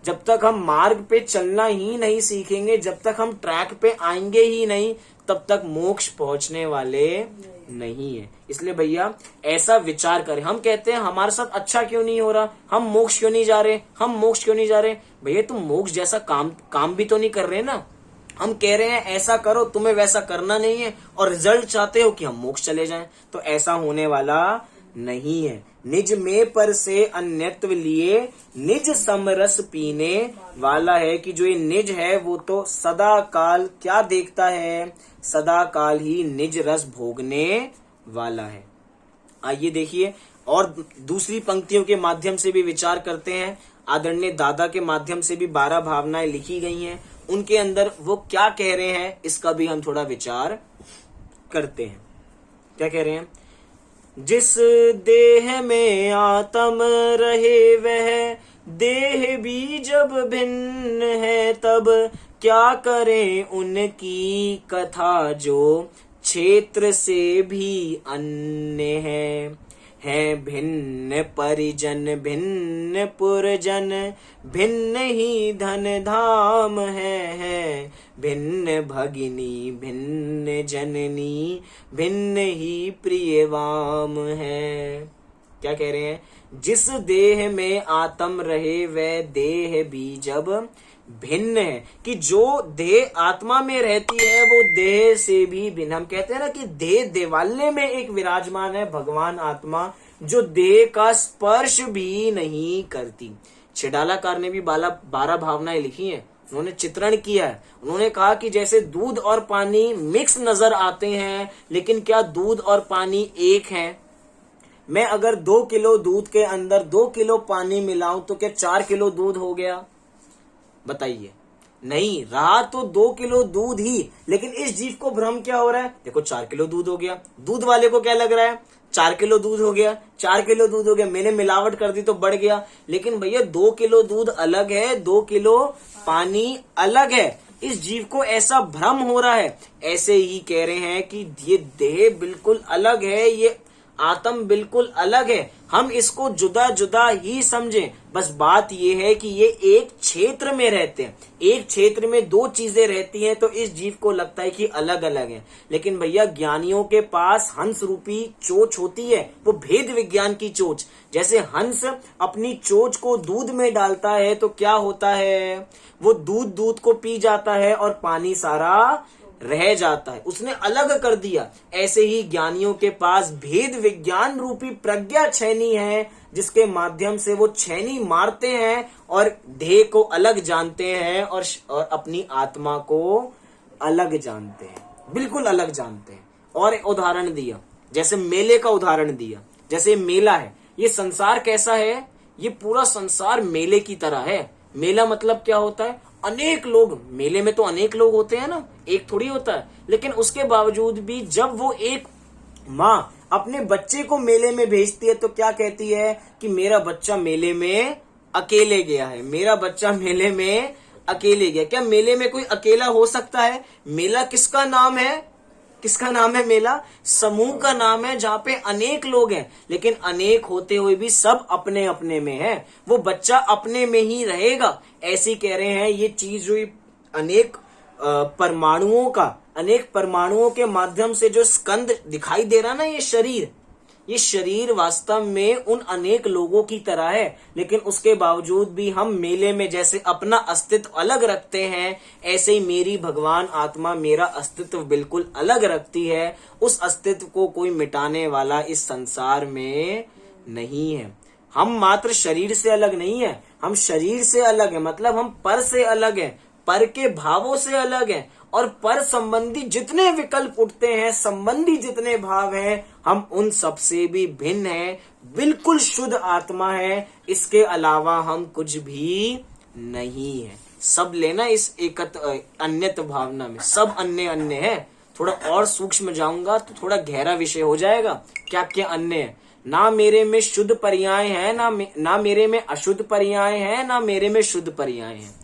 जब तक हम मार्ग पे चलना ही नहीं सीखेंगे, जब तक हम ट्रैक पे आएंगे ही नहीं, तब तक मोक्ष पहुंचने वाले नहीं है। इसलिए भैया ऐसा विचार करें। हम कहते हैं हमारे साथ अच्छा क्यों नहीं हो रहा, हम मोक्ष क्यों नहीं जा रहे, हम मोक्ष क्यों नहीं जा रहे। भैया तुम मोक्ष जैसा काम भी तो नहीं कर रहे ना। हम कह रहे हैं ऐसा करो, तुम्हें वैसा करना नहीं है, और रिजल्ट चाहते हो कि हम मोक्ष चले जाएं, तो ऐसा होने वाला नहीं है। निज में पर से अन्यत्व लिए, निज समरस पीने वाला है। कि जो ये निज है वो तो सदा काल क्या देखता है, सदा काल ही निज रस भोगने वाला है। आइए देखिए और दूसरी पंक्तियों के माध्यम से भी विचार करते हैं। आदरणीय दादा के माध्यम से भी 12 भावनाएं लिखी गई हैं, उनके अंदर वो क्या कह रहे हैं इसका भी हम थोड़ा विचार करते हैं। क्या कह रहे हैं? जिस देह में आत्म रहे वह देह भी जब भिन्न है, तब क्या करें उनकी कथा जो क्षेत्र से भी अन्य है भिन्न परिजन भिन्न पुरजन, भिन्न ही धन धाम है भिन्न भगिनी भिन्न जननी, भिन्न ही प्रियवाम है। क्या कह रहे हैं? जिस देह में आत्म रहे वह देह भी जब भिन्न है। कि जो देह आत्मा में रहती है वो देह से भी भिन्न। हम कहते हैं ना कि देह देवालय में एक विराजमान है भगवान आत्मा, जो देह का स्पर्श भी नहीं करती। छिडालाकार ने भी 12 भावनाएं लिखी हैं, उन्होंने चित्रण किया है। उन्होंने कहा कि जैसे दूध और पानी मिक्स नजर आते हैं, लेकिन क्या दूध और पानी एक है? मैं अगर 2 किलो दूध के अंदर 2 किलो पानी मिलाऊं तो क्या 4 किलो दूध हो गया? बताइए। नहीं, रहा तो 2 किलो दूध ही, लेकिन इस जीव को भ्रम क्या हो रहा है, देखो 4 किलो दूध हो गया, दूध वाले को क्या लग रहा है 4 किलो दूध हो गया, 4 किलो दूध हो गया, मैंने मिलावट कर दी तो बढ़ गया। लेकिन भैया 2 किलो दूध अलग है, 2 किलो पानी अलग है। इस जीव को ऐसा भ्रम हो रहा है। ऐसे ही कह रहे हैं कि ये देह बिल्कुल अलग है, ये आत्म बिल्कुल अलग है, हम इसको जुदा जुदा ही समझें। बस बात ये है कि ये एक क्षेत्र में रहते हैं, एक क्षेत्र में 2 चीजें रहती हैं, तो इस जीव को लगता है कि अलग अलग है। लेकिन भैया ज्ञानियों के पास हंस रूपी चोच होती है, वो भेद विज्ञान की चोच। जैसे हंस अपनी चोच को दूध में डालता है तो क्या होता है, वो दूध को पी जाता है और पानी सारा रह जाता है, उसने अलग कर दिया। ऐसे ही ज्ञानियों के पास भेद विज्ञान रूपी प्रज्ञा छैनी है, जिसके माध्यम से वो छैनी मारते हैं और देह को अलग जानते हैं और अपनी आत्मा को अलग जानते हैं, बिल्कुल अलग जानते हैं। और एक उदाहरण दिया, जैसे मेले का उदाहरण दिया। जैसे मेला है, ये संसार कैसा है, ये पूरा संसार मेले की तरह है। मेला मतलब क्या होता है, अनेक लोग, मेले में तो अनेक लोग होते हैं ना, एक थोड़ी होता है। लेकिन उसके बावजूद भी जब वो एक माँ अपने बच्चे को मेले में भेजती है तो क्या कहती है कि मेरा बच्चा मेले में अकेले गया है, मेरा बच्चा मेले में अकेले गया। क्या मेले में कोई अकेला हो सकता है? मेला किसका नाम है, किसका नाम है मेला? समूह का नाम है, जहाँ पे अनेक लोग हैं, लेकिन अनेक होते हुए भी सब अपने अपने में है। वो बच्चा अपने में ही रहेगा। ऐसे कह रहे हैं ये चीज जो अनेक परमाणुओं का, अनेक परमाणुओं के माध्यम से जो स्कंद दिखाई दे रहा ना, ये शरीर वास्तव में उन अनेक लोगों की तरह है। लेकिन उसके बावजूद भी हम मेले में जैसे अपना अस्तित्व अलग रखते हैं, ऐसे ही मेरी भगवान आत्मा मेरा अस्तित्व बिल्कुल अलग रखती है। उस अस्तित्व को कोई मिटाने वाला इस संसार में नहीं है। हम मात्र शरीर से अलग नहीं है, हम शरीर से अलग है, मतलब हम पर से अलग है, पर के भावों से अलग है। और पर संबंधी जितने विकल्प उठते हैं, संबंधी जितने भाव हैं, हम उन सबसे भी भिन्न हैं, बिल्कुल शुद्ध आत्मा है। इसके अलावा हम कुछ भी नहीं है। सब लेना इस अन्यत भावना में, सब अन्य अन्य है। थोड़ा और सूक्ष्म जाऊंगा तो थोड़ा गहरा विषय हो जाएगा। क्या क्या अन्य है? ना मेरे में शुद्ध पर्याय है, ना मेरे में अशुद्ध पर्याय है, ना मेरे में शुद्ध पर्याय है।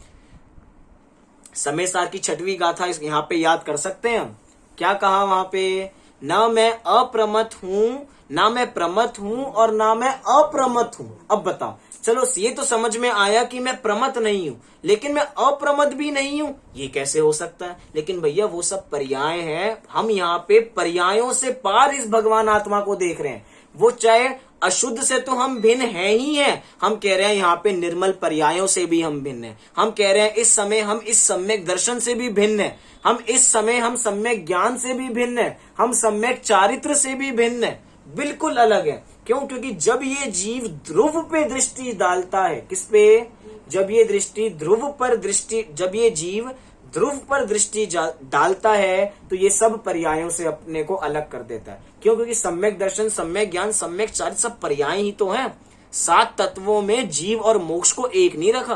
समय सार की 6वीं गाथा यहाँ पे याद कर सकते हैं हम। क्या कहा वहां पे? ना मैं अप्रमत हूँ, ना मैं प्रमत हूँ, और ना मैं अप्रमत हूँ। अब बताओ, चलो ये तो समझ में आया कि मैं प्रमत नहीं हूँ, लेकिन मैं अप्रमत भी नहीं हूँ, ये कैसे हो सकता है? लेकिन भैया वो सब पर्याय हैं। हम यहाँ पे पर्यायों से पार इस भगवान आत्मा को देख रहे हैं। वो चाहे अशुद्ध से तो हम भिन्न है ही हैं। हम कह रहे हैं यहाँ पे निर्मल पर्यायों से भी हम भिन्न हैं। हम कह रहे हैं इस समय हम इस सम्यक दर्शन से भी भिन्न हैं। हम इस समय हम सम्यक ज्ञान से भी भिन्न हैं। हम सम्यक चारित्र से भी भिन्न हैं, बिल्कुल अलग है। क्यों? क्योंकि जब ये जीव ध्रुव पे दृष्टि डालता है, किस पे? जब ये दृष्टि ध्रुव पर दृष्टि, जब ये जीव ध्रुव पर दृष्टि डालता है तो ये सब पर्यायों से अपने को अलग कर देता है। क्यों? क्योंकि सम्यक दर्शन, सम्यक ज्ञान, सम्यक चारित्र सब पर्याय ही तो हैं। 7 तत्वों में जीव और मोक्ष को एक नहीं रखा।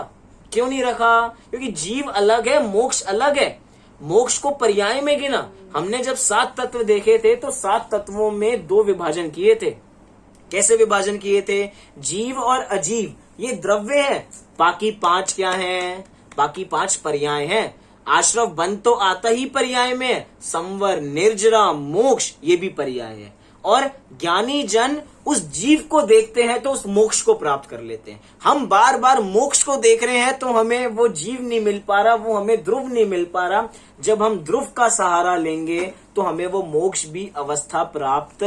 क्यों नहीं रखा? क्योंकि जीव अलग है, मोक्ष अलग है। मोक्ष को पर्याय में गिना। हमने जब 7 तत्व देखे थे तो 7 तत्वों में 2 विभाजन किए थे। कैसे विभाजन किए थे? जीव और अजीव ये द्रव्य है, बाकी 5 क्या हैं? बाकी 5 पर्याय हैं। आश्रव बंध तो आता ही पर्याय में है, संवर, निर्जरा, मोक्ष ये भी पर्याय है। और ज्ञानी जन उस जीव को देखते हैं तो उस मोक्ष को प्राप्त कर लेते हैं। हम बार बार मोक्ष को देख रहे हैं तो हमें वो जीव नहीं मिल पा रहा, वो हमें ध्रुव नहीं मिल पा रहा। जब हम ध्रुव का सहारा लेंगे तो हमें वो मोक्ष भी अवस्था प्राप्त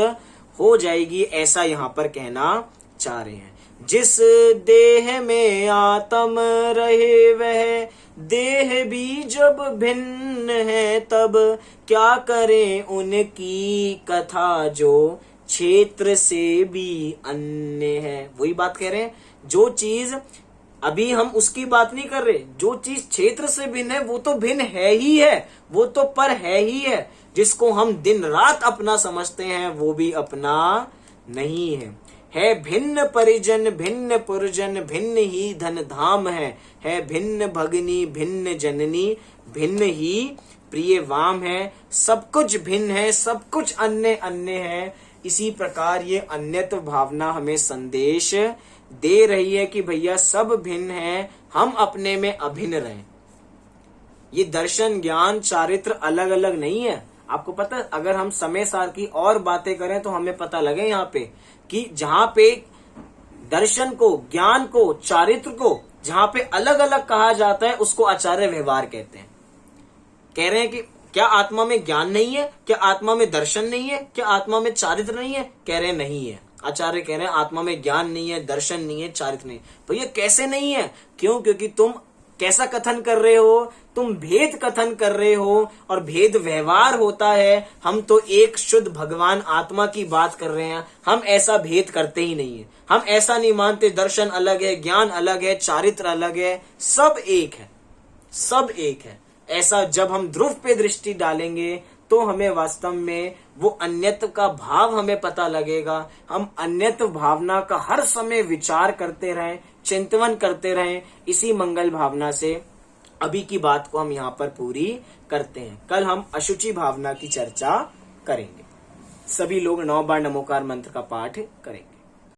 हो जाएगी, ऐसा यहाँ पर कहना चाह रहे हैं। जिस देह में आत्म रहे वह देह भी जब भिन्न है, तब क्या करें उनकी कथा जो क्षेत्र से भी अन्य है। वही बात कह रहे हैं, जो चीज अभी हम उसकी बात नहीं कर रहे, जो चीज क्षेत्र से भिन्न है वो तो भिन्न है ही है, वो तो पर है ही है। जिसको हम दिन रात अपना समझते हैं वो भी अपना नहीं है। है भिन्न परिजन भिन्न पुरजन भिन्न ही धन धाम है भिन्न भगनी भिन्न जननी भिन्न ही प्रिय वाम है, सब कुछ भिन्न है, सब कुछ अन्य अन्य है। इसी प्रकार ये अन्यत्व भावना हमें संदेश दे रही है कि भैया सब भिन्न है, हम अपने में अभिन्न रहें। ये दर्शन ज्ञान चारित्र अलग अलग नहीं है। आपको पता है, अगर हम समय सार की और बातें करें तो हमें पता लगे यहाँ पे कि जहां पे दर्शन को, ज्ञान को, चारित्र को जहां पे अलग अलग कहा जाता है उसको आचार्य व्यवहार कहते हैं। कह रहे हैं कि क्या आत्मा में ज्ञान नहीं है, क्या आत्मा में दर्शन नहीं है, क्या आत्मा में चारित्र नहीं है? कह रहे हैं नहीं है। आचार्य कह रहे हैं आत्मा में ज्ञान नहीं है, दर्शन नहीं है, चारित्र नहीं। भैया कैसे नहीं है? क्यों? क्योंकि तुम कैसा कथन कर रहे हो? तुम भेद कथन कर रहे हो और भेद व्यवहार होता है। हम तो एक शुद्ध भगवान आत्मा की बात कर रहे हैं, हम ऐसा भेद करते ही नहीं है। हम ऐसा नहीं मानते दर्शन अलग है, ज्ञान अलग है, चारित्र अलग है, सब एक है, सब एक है। ऐसा जब हम ध्रुव पे दृष्टि डालेंगे तो हमें वास्तव में वो अन्यत्व का भाव हमें पता लगेगा। हम अन्यत्व भावना का हर समय विचार करते रहें, चिंतन करते रहें। इसी मंगल भावना से अभी की बात को हम यहाँ पर पूरी करते हैं। कल हम अशुचि भावना की चर्चा करेंगे। सभी लोग 9 बार नमोकार मंत्र का पाठ करेंगे।